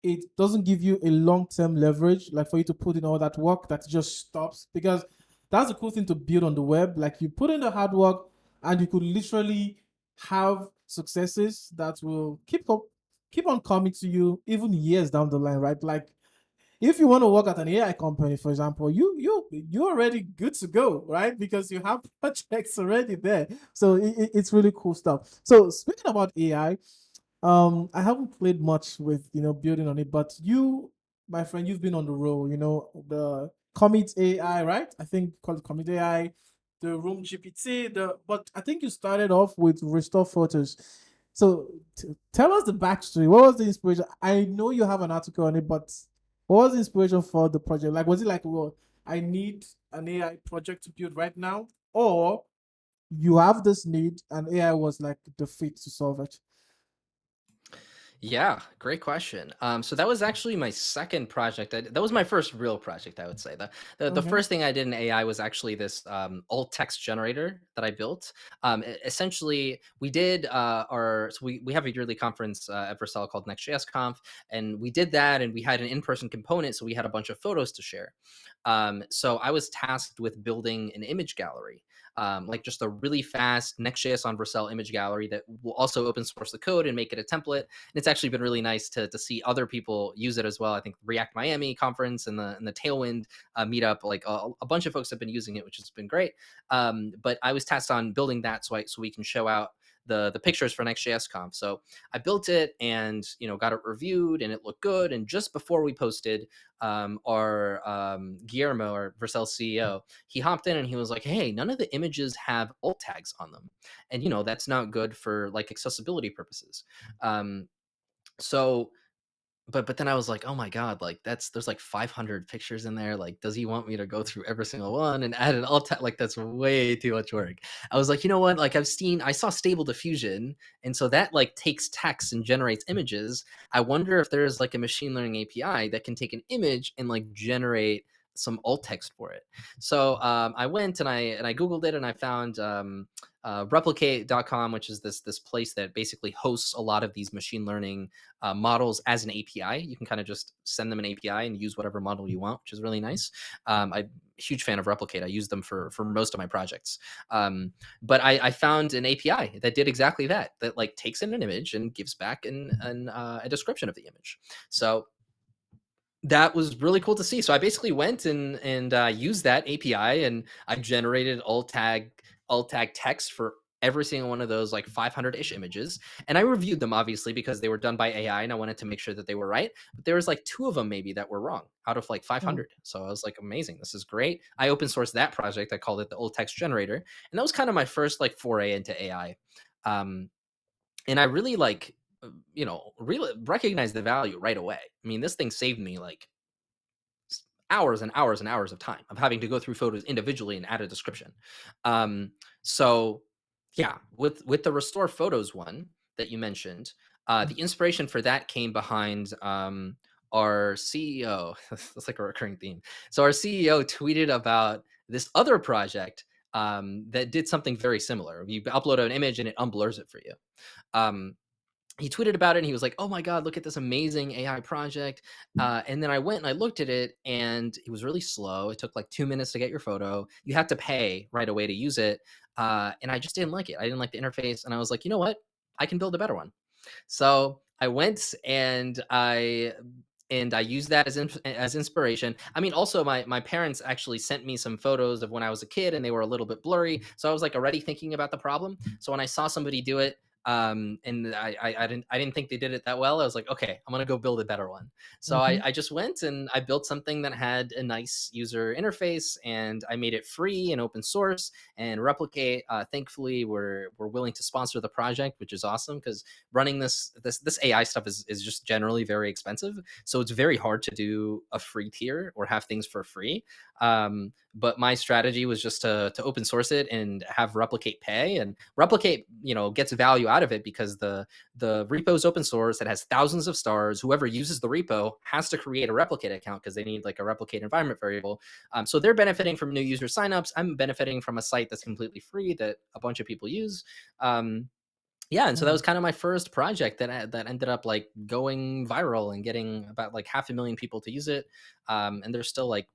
it doesn't give you a long-term leverage, like for you to put in all that work that just stops. Because that's the cool thing to build on the web. Like you put in the hard work, and you could literally have successes that will keep on coming to you even years down the line, right? Like if you want to work at an AI company, for example, you're already good to go, right? Because you have projects already there. So it's really cool stuff. So speaking about AI, I haven't played much with building on it, but you, my friend, you've been on the roll. The Commit AI, right? I think called it Commit AI, the Room GPT. But I think you started off with Restore Photos. So tell us the backstory. What was the inspiration? I know you have an article on it, but what was the inspiration for the project? Like, was it like, well, I need an AI project to build right now, or you have this need and AI was like the fit to solve it? Yeah, great question. So that was actually my second project. That was my first real project, I would say. The Okay. first thing I did in AI was actually this alt text generator that I built. Essentially, we did we have a yearly conference at Vercel called Next.js Conf, and we did that, and we had an in person component, so we had a bunch of photos to share. So I was tasked with building an image gallery. Like just a really fast Next.js on Vercel image gallery that will also open source the code and make it a template. And it's actually been really nice to see other people use it as well. I think React Miami conference and the Tailwind meetup, like a bunch of folks have been using it, which has been great. But I was tasked on building that so we can show out the pictures for Next.js Conf. So I built it and got it reviewed and it looked good. And just before we posted, our Guillermo, our Vercel CEO, he hopped in and he was like, "Hey, none of the images have alt tags on them, and that's not good for like accessibility purposes." Um, so but then I was like, "Oh my god, like there's like 500 pictures in there. Like, does he want me to go through every single one and add an alt tag? Like, that's way too much work." I was like, "You know what? Like, I saw Stable Diffusion, and so that like takes text and generates images. I wonder if there's like a machine learning API that can take an image and like generate some alt text for it." So I went and I googled it and I found replicate.com, which is this place that basically hosts a lot of these machine learning models as an API. You can kind of just send them an API and use whatever model you want, which is really nice. I'm a huge fan of Replicate. I use them for most of my projects. But I found an API that did exactly that. That like takes in an image and gives back a description of the image. So that was really cool to see. So I basically went and used that API, and I generated alt tag text for every single one of those like 500-ish images, and I reviewed them obviously because they were done by AI, and I wanted to make sure that they were right. But there was like two of them maybe that were wrong out of like Hmm. 500. So I was like, amazing, this is great. I open sourced that project. I called it the alt text generator, and that was kind of my first like foray into AI. Um, and I really like really recognized the value right away. I mean, this thing saved me like hours and hours and hours of time of having to go through photos individually and add a description. Um, so yeah, with the restore photos one that you mentioned, the inspiration for that came behind our CEO. That's like a recurring theme. So our CEO tweeted about this other project that did something very similar. You upload an image and it unblurs it for you. Um, he tweeted about it and he was like, "Oh my god, look at this amazing AI project." And then I went and I looked at it and it was really slow. It took like 2 minutes to get your photo. You had to pay right away to use it. And I just didn't like it. I didn't like the interface. And I was like, you know what? I can build a better one. So I went and I used that as inspiration. I mean, also my parents actually sent me some photos of when I was a kid, and they were a little bit blurry. So I was like already thinking about the problem. So when I saw somebody do it, and I didn't think they did it that well, I was like, okay, I'm gonna go build a better one. So Mm-hmm. I just went and I built something that had a nice user interface, and I made it free and open source. And Replicate, thankfully, we're willing to sponsor the project, which is awesome because running this AI stuff is just generally very expensive. So it's very hard to do a free tier or have things for free. But my strategy was just to open source it and have Replicate pay, and Replicate gets value out of it because the repo is open source. It has thousands of stars. Whoever uses the repo has to create a Replicate account because they need like a Replicate environment variable. So they're benefiting from new user signups. I'm benefiting from a site that's completely free that a bunch of people use. Yeah, and so that was kind of my first project that ended up like going viral and getting about like 500,000 people to use it. And there's still like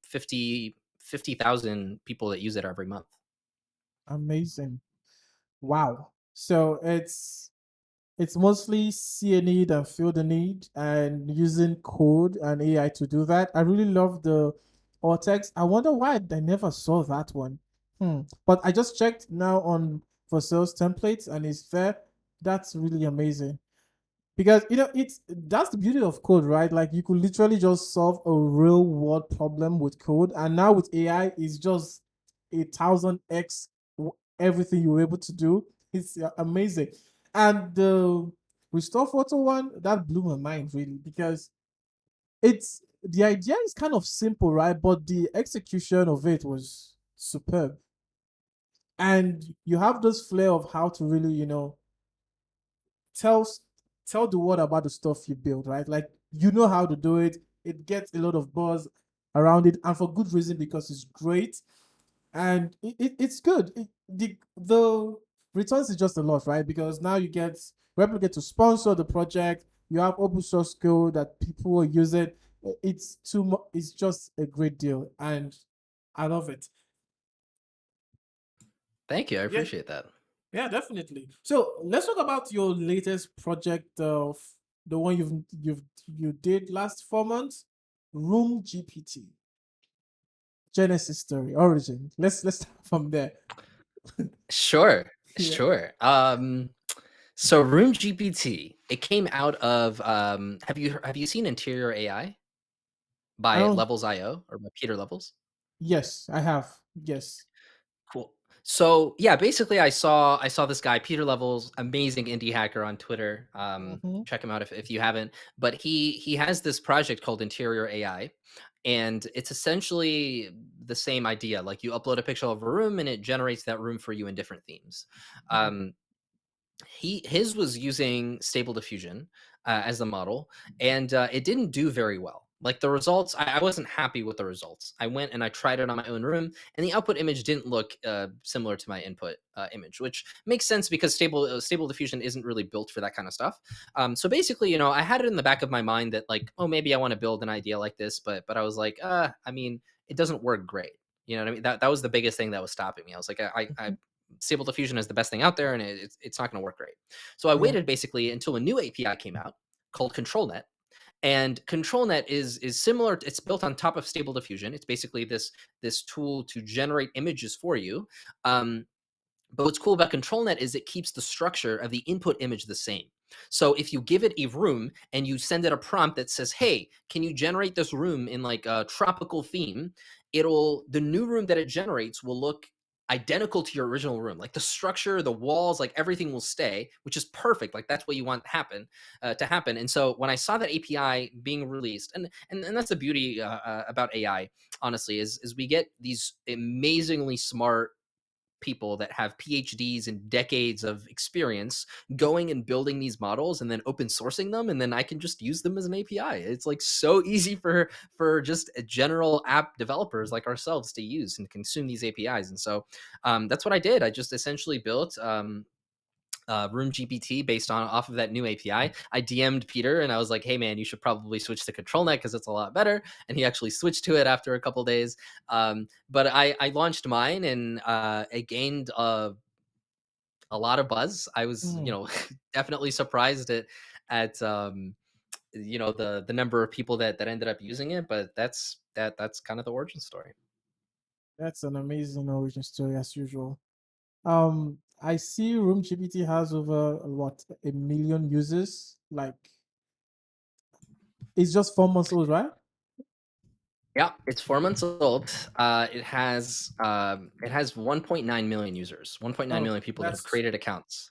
50,000 people that use it every month. Amazing. Wow. So it's mostly see a need and feel the need and using code and AI to do that. I really love the Ortex. I wonder why I never saw that one. But I just checked now on for sales templates and it's fair. That's really amazing. Because it's that's the beauty of code, right? Like you could literally just solve a real world problem with code, and now with AI, it's just 1,000x everything you were able to do. It's amazing. And the restore photo one that blew my mind really because it's the idea is kind of simple, right? But the execution of it was superb, and you have this flair of how to really tell tell the world about the stuff you build, right? Like you know how to do it. It gets a lot of buzz around it, and for good reason because it's great and it's good. The returns is just a lot, right? Because now you get people get to sponsor the project. You have open source code that people will use it. It's too much. It's just a great deal, and I love it. Thank you. I Yeah, appreciate that. yeah, definitely. So let's talk about your latest project of the one you did last 4 months, Room GPT. Genesis story, origin. Let's start from there. Sure, Yeah. sure. So RoomGPT, it came out of have you seen Interior AI I by don't Levels IO or by Peter Levels? Yes, I have. Yes. Cool. So yeah, basically I saw this guy, Peter Levels, amazing indie hacker on Twitter. Mhm, Check him out if you haven't. But he has this project called Interior AI. And it's essentially the same idea. Like you upload a picture of a room and it generates that room for you in different themes. mhm, Um, his was using Stable Diffusion as the model, and it didn't do very well. Like the results, I wasn't happy with the results. I went and I tried it on my own room, and the output image didn't look similar to my input image, which makes sense because Stable Diffusion isn't really built for that kind of stuff. So basically, I had it in the back of my mind that like, oh, maybe I want to build an idea like this, but I was like, I mean, it doesn't work great. You know what I mean? That was the biggest thing that was stopping me. I was like, I mhm. Stable Diffusion is the best thing out there, and it's not going to work great. So I Yeah. waited basically until a new API came out called ControlNet, and ControlNet is similar. It's built on top of Stable Diffusion. It's basically this tool to generate images for you. Um, but what's cool about ControlNet is it keeps the structure of the input image the same. So if you give it a room and you send it a prompt that says, "Hey, can you generate this room in like a tropical theme?" The new room that it generates will look identical to your original room. Like the structure, the walls, like everything will stay, which is perfect. Like that's what you want to happen. And so when I saw that API being released, and that's the beauty about AI, honestly, is we get these amazingly smart people that have PhDs and decades of experience going and building these models and then open sourcing them, and then I can just use them as an API. It's like so easy for just general app developers like ourselves to use and consume these APIs. And so that's what I did. I just essentially built Room GPT based on off of that new API. I DM'd Peter and I was like, "Hey man, you should probably switch to ControlNet because it's a lot better." And he actually switched to it after a couple days. But I launched mine and it gained a lot of buzz. I was Mm, definitely surprised at the number of people that ended up using it. But that's kind of the origin story. that's an amazing origin story as usual. I see Room GPT has over what 1 million users. Like it's just 4 months old, right? Yeah, it's 4 months old. It has 1.9 million users, 1.9 Oh, million people that have that's created accounts.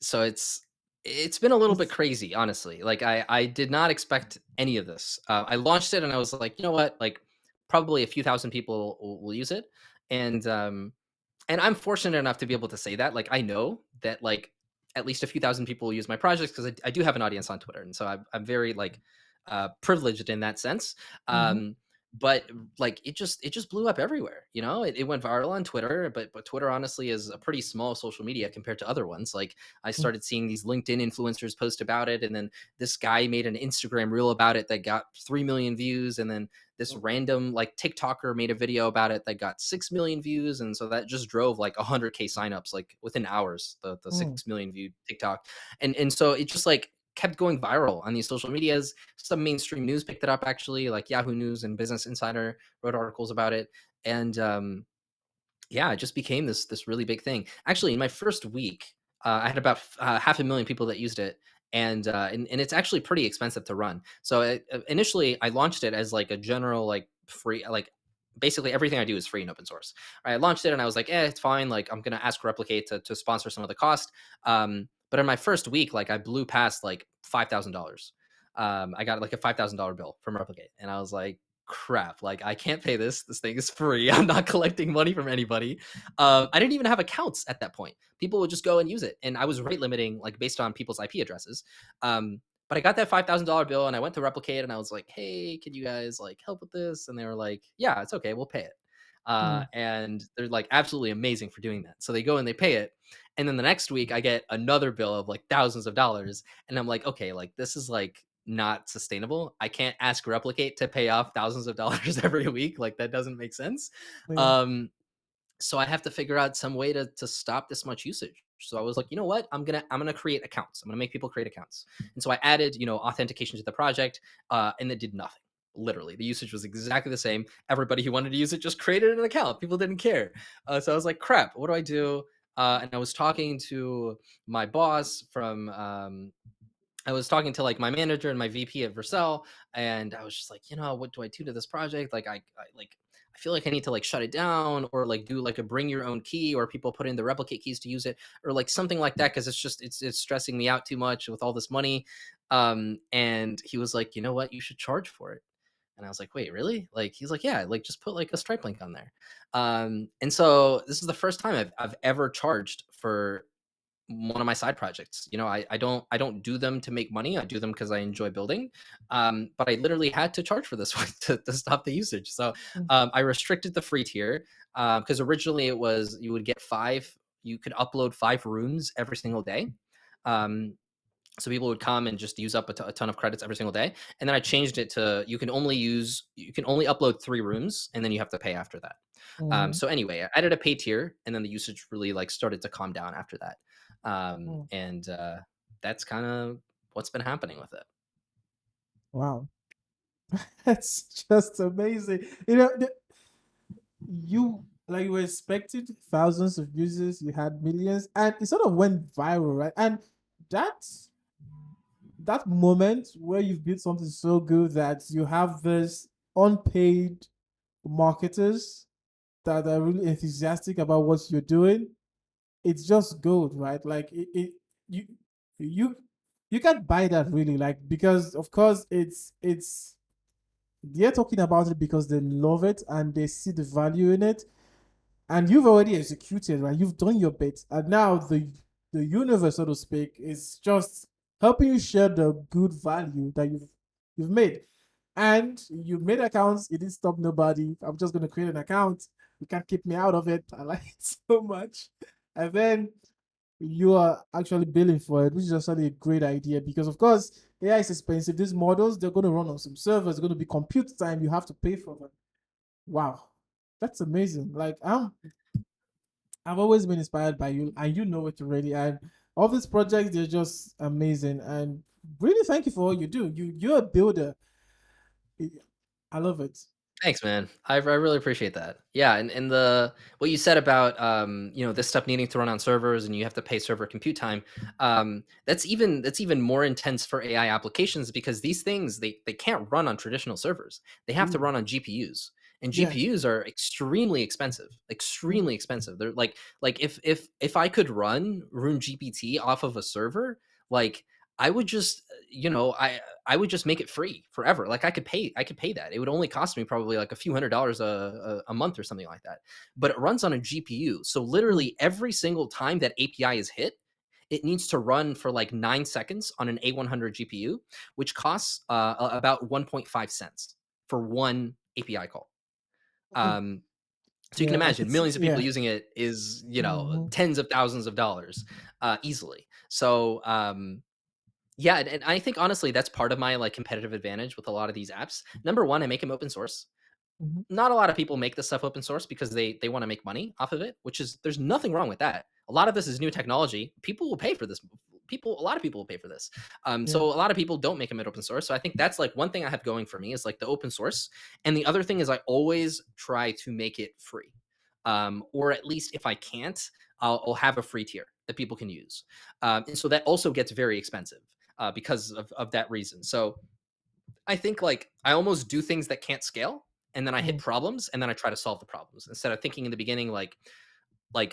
So it's been a little bit it's crazy, honestly. Like I did not expect any of this. I launched it and I was like, you know what, like probably a few thousand people will use it, and I'm fortunate enough to be able to say that. Like, I know that like at least a few thousand people will use my projects because I do have an audience on Twitter, and so I'm very like privileged in that sense. mhm, But like it just blew up everywhere. It went viral on Twitter, but Twitter honestly is a pretty small social media compared to other ones. Like I mm, started seeing these LinkedIn influencers post about it, and then this guy made an Instagram reel about it that got 3 million views, and then this random like TikToker made a video about it that got 6 million views, and so that just drove like 100K signups like within hours. The mm, 6 million view TikTok, and so it just like kept going viral on these social medias. Some mainstream news picked it up actually, like Yahoo News and Business Insider wrote articles about it, and yeah, it just became this really big thing. Actually, in my first week, I had about half a million people that used it, and it's actually pretty expensive to run. So initially, I launched it as like a general like free like. Basically, everything I do is free and open source. I launched it and I was like, it's fine. Like, I'm gonna ask Replicate to sponsor some of the cost. But in my first week, like, I blew past like $5,000. I got like a $5,000 bill from Replicate, and I was like, crap, like I can't pay this thing is free. I'm not collecting money from anybody. I didn't even have accounts at that point. People would just go and use it, and I was rate limiting like based on people's IP addresses. But I got that $5,000 bill and I went to replicate and I was like, hey, can you guys like help with this? And they were like, yeah, it's okay, we'll pay it. Mm, And they're like absolutely amazing for doing that. So they go and they pay it. And then the next week I get another bill of like thousands of dollars. And I'm like, okay, like this is like not sustainable. I can't ask Replicate to pay off thousands of dollars every week. Like that doesn't make sense. yeah. Um, so I have to figure out some way to stop this much usage. So I was like, you know what? I'm gonna create accounts. I'm gonna make people create accounts. And so I added, authentication to the project, and it did nothing. Literally, the usage was exactly the same. Everybody who wanted to use it just created an account. People didn't care. So I was like, crap. What do I do? And I was talking to my boss from I was talking to like my manager and my VP at Vercel, and I was just like, what do I do to this project? Like, I feel like I need to like shut it down or like do like a bring your own key or people put in the replicate keys to use it or like something like that because it's stressing me out too much with all this money. And he was like, you know what, you should charge for it. And I was like, wait, really? Like, he's like, yeah, like just put like a Stripe link on there. And so this is the first time I've ever charged for one of my side projects. I don't do them to make money. I do them because I enjoy building. But I literally had to charge for this one to stop the usage. So Mm, I restricted the free tier because originally it was you would get five. You could upload 5 rooms every single day. Um, so people would come and just use up a ton of credits every single day, and then I changed it to you can only upload 3 rooms, and then you have to pay after that. mhm, So anyway, I added a pay tier, and then the usage really like started to calm down after that. mm. And That's kind of what's been happening with it. Wow, that's just amazing. You like you were expected thousands of users, you had millions, and it sort of went viral, right? And that's that moment where you've built something so good that you have this unpaid marketers that are really enthusiastic about what you're doing. It's just gold, right? Like you you you can't buy that really, like, because of course it's they're talking about it because they love it and they see the value in it, and you've already executed, right? You've done your bit, and now the universe, so to speak, is just helping you share the good value that you've made. And you made accounts. It didn't stop nobody. I'm just gonna create an account. You can't keep me out of it. I like it so much. And then you are actually billing for it, which is actually a great idea because, of course, AI is expensive. These models, they're going to run on some servers. It's going to be compute time. You have to pay for them. Wow, that's amazing. Like I've always been inspired by you, and you know it already. And all these projects, they're just amazing. And really, thank you for all you do. You're a builder. I love it. Thanks, man. I really appreciate that. Yeah, and the what you said about this stuff needing to run on servers and you have to pay server compute time. That's even more intense for AI applications because these things they can't run on traditional servers. They have to Mm, run on GPUs. And yeah. GPUs are extremely expensive. Mm, Extremely expensive. They're like if I could run RoomGPT off of a server, like I would just I would just make it free forever. Like I could pay that. It would only cost me probably like a few $100 a month or something like that. But it runs on a GPU. So mm, literally every single time that API is hit, it needs to run for like 9 seconds on an A100 GPU, which costs about 1.5 cents for one API call. mm. Um, so you can Yeah, I could imagine see. millions of people Yeah. using it is, Hmm. tens of thousands of dollars easily. So yeah, and I think honestly that's part of my like competitive advantage with a lot of these apps. Number one, I make them open source. Hmm. Not a lot of people make this stuff open source because they want to make money off of it, which is there's nothing wrong with that. A lot of this is new technology. People will pay for this. A lot of people will pay for this. Yeah. So a lot of people don't make them at open source. So I think that's like one thing I have going for me is like the open source, and the other thing is I always try to make it free, or at least if I can't, I'll have a free tier that people can use, and so that also gets very expensive because of that reason. So I think like I almost do things that can't scale and then I hit Mm, problems and then I try to solve the problems instead of thinking in the beginning like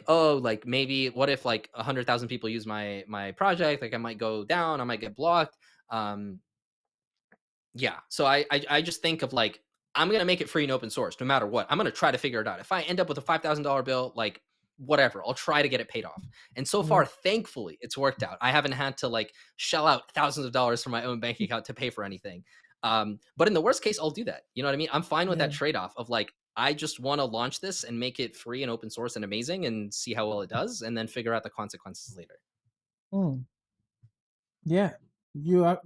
oh like maybe what if like 100,000 people use my project, like I might go down, I might get blocked. um yeah, so I just think of like I'm gonna make it free and open source no matter what. I'm gonna try to figure it out. If I end up with a $5,000 bill, like whatever, I'll try to get it paid off. And so Yeah. far, thankfully, it's worked out. I haven't had to like shell out thousands of dollars from my own bank account to pay for anything. But in the worst case, I'll do that. You know what I mean? I'm fine with that Yeah. trade off of like, I just want to launch this and make it free and open source and amazing and see how well it does and then figure out the consequences later. Mm. Yeah. You are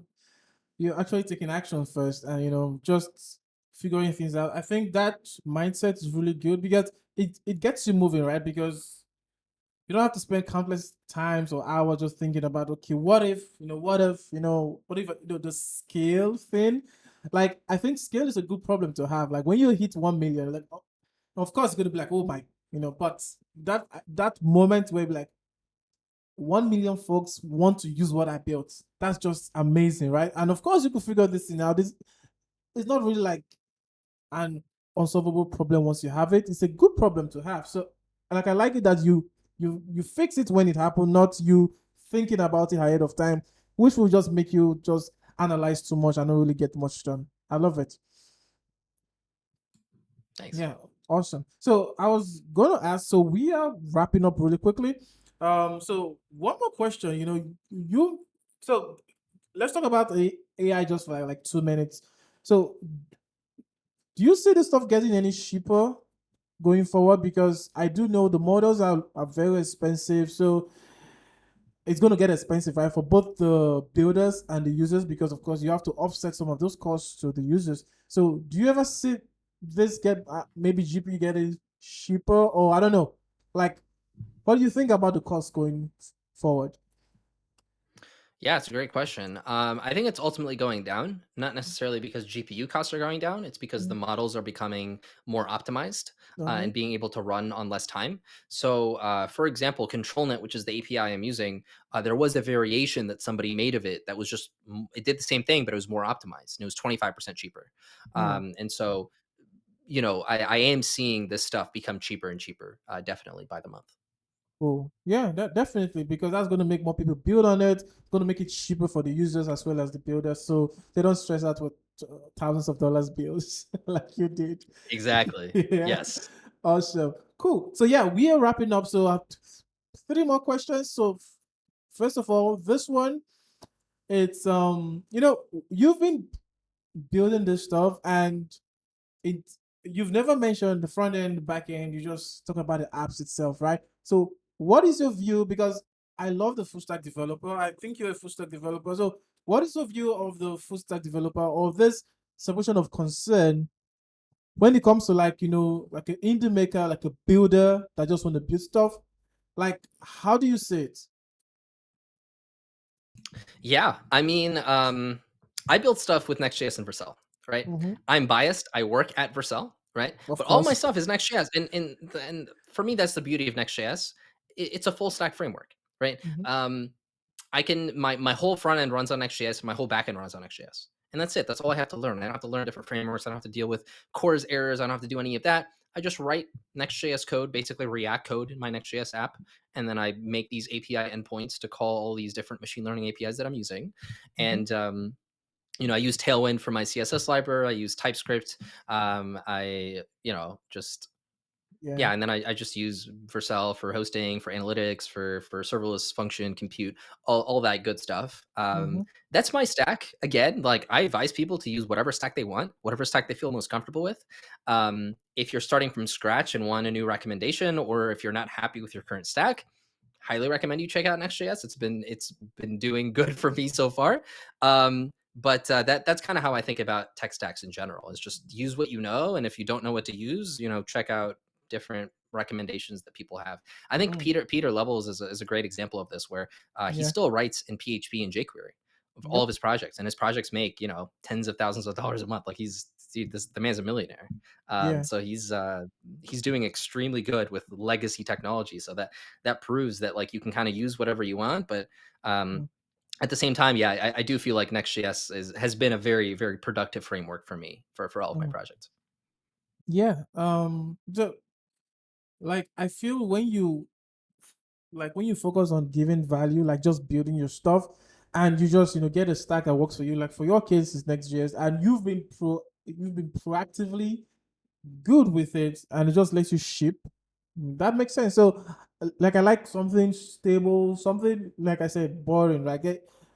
you're actually taking action first, and just figuring things out. I think that mindset is really good because it gets you moving, right? Because you don't have to spend countless times or hours just thinking about, okay, what if the scale thing. Like, I think scale is a good problem to have. Like, when you hit 1 million, like, of course it's gonna be like, oh my, but that moment where you're like, 1 million folks want to use what I built. That's just amazing, right? And of course, you could figure this thing out. This It's not really like an unsolvable problem once you have it. It's a good problem to have. So, like, I like it that you fix it when it happened, not you thinking about it ahead of time, which will just make you just analyze too much and not really get much done. I love it. Thanks. Yeah, awesome. So I was gonna ask. So we are wrapping up really quickly. So one more question. So let's talk about AI just for like 2 minutes. So do you see this stuff getting any cheaper going forward? Because I do know the models are very expensive. So it's going to get expensive, right, for both the builders and the users, because of course you have to offset some of those costs to the users. So do you ever see this get maybe GPU getting cheaper, or I don't know, like, what do you think about the cost going forward? Yeah, it's a great question. I think it's ultimately going down, not necessarily because GPU costs are going down. It's because the models are becoming more optimized Uh-huh. and being able to run on less time. So, for example, ControlNet, which is the API I'm using, there was a variation that somebody made of it that was just, it did the same thing, but it was more optimized and it was 25% cheaper. Hmm. And so, I am seeing this stuff become cheaper and cheaper, definitely by the month. Oh, yeah, definitely, because that's going to make more people build on it. It's going to make it cheaper for the users as well as the builders, so they don't stress out with thousands of dollars bills like you did. Exactly. Yeah, Yes. awesome, cool. So yeah, we are wrapping up. So I have three more questions. So first of all, this one, it's you've been building this stuff, and it you've never mentioned the front end, the back end. You just talk about the apps itself, right? So what is your view? Because I love the full stack developer. I think you're a full stack developer. So what is your view of the full stack developer, or this separation of concern when it comes to, like, like an indie maker, like a builder that just want to build stuff? Like, how do you see it? Yeah, I mean, I build stuff with Next.js and Vercel, right? Mm-hmm. I'm biased. I work at Vercel, right? Of But all my course. stuff is Next.js, and for me, that's the beauty of Next.js. It's a full stack framework, right? Mm-hmm. I can my whole front end runs on Next.js, my whole back end runs on Next.js, and that's it. That's all I have to learn. I don't have to learn different frameworks. I don't have to deal with CORS errors. I don't have to do any of that. I just write Next.js code, basically React code in my Next.js app, and then I make these API endpoints to call all these different machine learning APIs that I'm using. Mm-hmm. And I use Tailwind for my CSS library. I use TypeScript. I just Yeah. yeah, and then I just use Vercel for hosting, for analytics, for serverless function compute, all that good stuff. Mm-hmm. That's my stack. Again, like I advise people to use whatever stack they want, whatever stack they feel most comfortable with. If you're starting from scratch and want a new recommendation, or if you're not happy with your current stack, highly recommend you check out Next.js. It's been doing good for me so far. But that's kind of how I think about tech stacks in general. Is just use what you know, and if you don't know what to use, check out different recommendations that people have. I think Mm. Peter Levels is a great example of this, where he Yeah. still writes in PHP and jQuery of all Yep. of his projects, and his projects make tens of thousands of dollars a month. Like the man's a millionaire. Yeah. So he's doing extremely good with legacy technology. So that proves that like you can kind of use whatever you want, but um, Mm. at the same time, yeah, I do feel like Next.js has been a very very productive framework for me for all of my Mm. projects. Yeah. Like, I feel when you focus on giving value, like just building your stuff, and you just get a stack that works for you. Like, for your case, it's Next.js, and you've been you've been proactively good with it, and it just lets you ship. That makes sense. So, like, I like something stable, something like I said, boring. Like,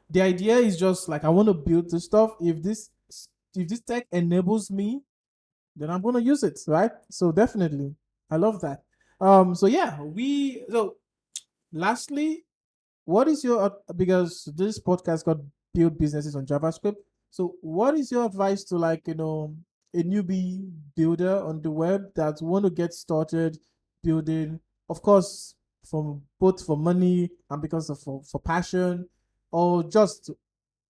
the idea is just like I want to build this stuff. If this tech enables me, then I'm gonna use it, right? So definitely, I love that. So yeah, so lastly, what is your because this podcast got build businesses on JavaScript. So what is your advice to, like, a newbie builder on the web that want to get started building, of course, from both for money and because of for passion, or just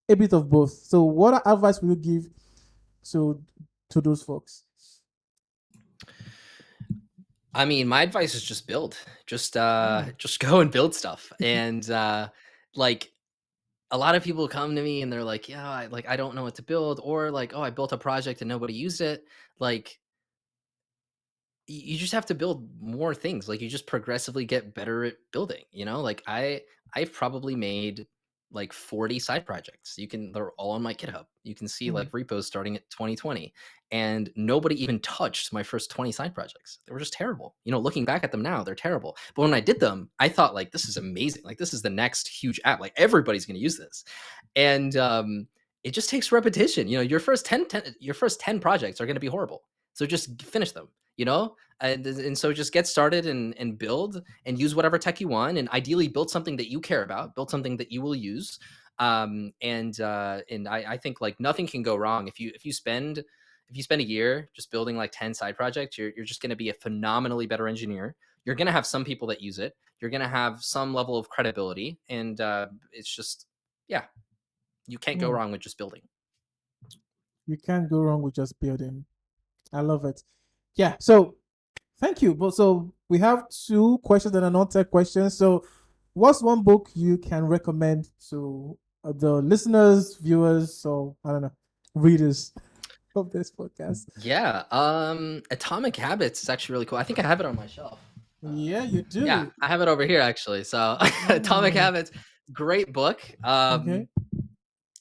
a bit of both. So what advice will you give to those folks? I mean, my advice is just build. Mm. Just go and build stuff. And like a lot of people come to me and they're like, "Yeah, I don't know what to build," or like, "Oh, I built a project and nobody used it." Like you just have to build more things. Like you just progressively get better at building, you know? Like I've probably made like 40 side projects. They're all on my GitHub. You can see Mm. like repos starting at 2020, and nobody even touched my first 20 side projects. They were just terrible. You know, looking back at them now, they're terrible. But when I did them, I thought like this is amazing. Like this is the next huge app. Like everybody's going to use this. And it just takes repetition. You know, your first 10 projects are going to be horrible. So just finish them, you know? And so just get started and build and use whatever tech you want, and ideally build something that you care about, build something that you will use. And I think like nothing can go wrong if you spend a year just building like 10 side projects. You're just going to be a phenomenally better engineer. You're going to have some people that use it. You're going to have some level of credibility, and it's just, yeah, you can't go Mm. wrong with just building. You can't go wrong with just building. I love it. Yeah. So thank you. But so we have two questions that are not tech questions. So, what's one book you can recommend to the listeners, viewers, so I don't know, readers of this podcast? Yeah, Atomic Habits is actually really cool. I think I have it on my shelf. Yeah, you Yeah, do. I have it over here actually. So, Atomic Mm, Habits, great book. okay.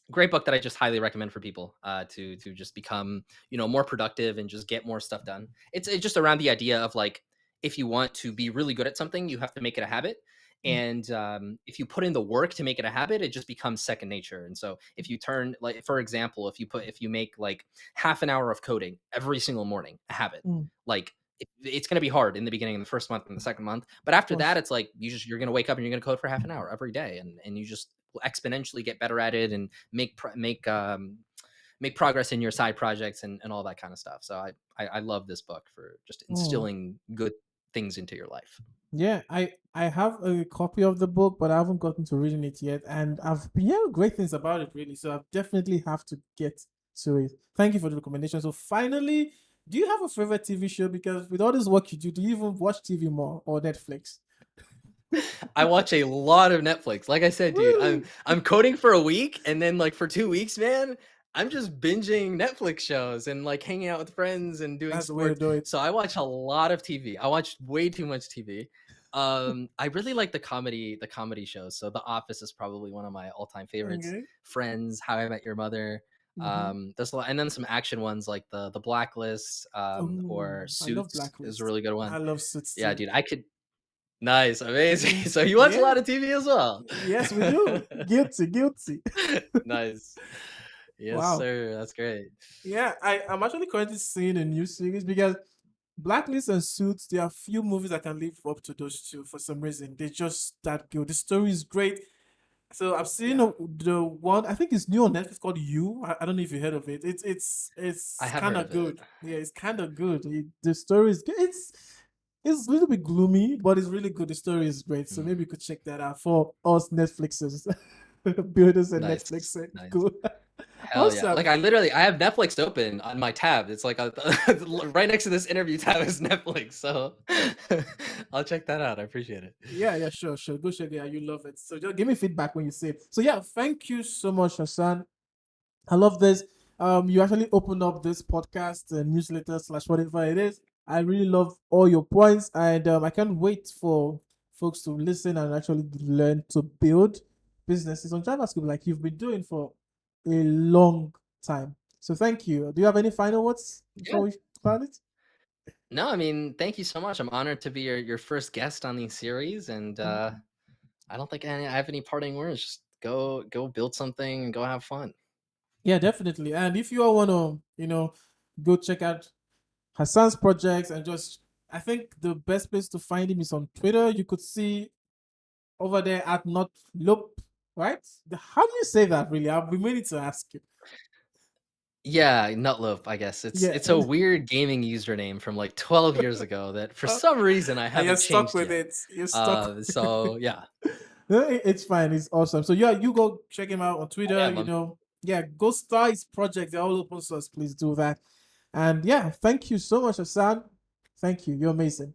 Great book that I just highly recommend for people to just become, more productive and just get more stuff done. It's just around the idea of like, if you want to be really good at something, you have to make it a habit. Mm, And if you put in the work to make it a habit, it just becomes second nature. And so if you turn, like, for example, if you make like half an hour of coding every single morning a habit, mm, like it's going to be hard in the beginning, in the first month and the second month, but of after that course. it's like you're going to wake up and you're going to code for half an hour every day, and you just will exponentially get better at it and make progress in your side projects and all that kind of stuff. So I love this book for just Mm. instilling good things into your life. Yeah, I have a copy of the book, but I haven't gotten to reading it yet, and I've been hearing great things about it, really. So I definitely have to get to it. Thank you for the recommendation. So finally, do you have a favorite TV show? Because with all this work you do you even watch TV more or Netflix? I watch a lot of Netflix. Like I said, dude, I'm Really? I'm coding for a week, and then like for 2 weeks, man, I'm just binging Netflix shows and like hanging out with friends and doing That's the way to sports. do it. So I watch a lot of TV. I watch way too much TV. I really like the comedy shows. So The Office is probably one of my all-time favorites. Okay. Friends, How I Met Your Mother. Mm-hmm. There's a lot, and then some action ones like the Blacklist, Oh, or I love Suits is a Blacklist. really good I one. love Suits Yeah, too. dude, I could. Nice, amazing. Mm, So you watch a yeah. lot of TV as well. Yes, we do. Guilty, guilty. Nice. Yes, Wow. sir. That's great. Yeah, I'm actually currently seeing a new series because Blacklist and Suits, there are few movies that can live up to those two for some reason. They're just that good. The story is great. So I've seen Yeah, the one, I think it's new on Netflix, called You. I don't know if you heard of it. I It's have kind heard of of it. good. Yeah, it's kind of good. The story is good. It's a little bit gloomy, but it's really good. The story is great. So maybe Mm, you could check that out for us Netflixers, builders and Netflix. nice, nice. Cool. Hell yeah! Awesome. Like I have Netflix open on my tab. It's like right next to this interview tab is Netflix. So I'll check that out. I appreciate it. Yeah, yeah, sure, sure. Go check it out. You love it. So just give me feedback when you see it. So yeah, thank you so much, Hassan. I love this. You actually opened up this podcast, newsletter slash whatever it is. I really love all your points, and I can't wait for folks to listen and actually learn to build businesses on JavaScript like you've been doing for a long time. So thank you. Do you have any final words Yeah. before we start it? No, I mean, thank you so much. I'm honored to be your first guest on these series, and I don't think I have any parting words. Just go build something and go have fun. Yeah, definitely. And if you all want to, go check out Hassan's projects and just, I think the best place to find him is on Twitter. You could see over there at not loop, right? How do you say that really? I've been meaning to ask you. Yeah, Nutlope, I guess. It's Yeah. it's a weird gaming username from like 12 years ago that for Uh, some reason I and you're haven't stuck changed with yet. it. You're stuck. So yeah, No, it's fine. It's awesome. So yeah, you go check him out on I Twitter. am. Yeah, go start his project. They're all open source. Please do that. And yeah, thank you so much, Hassan. Thank you. You're amazing.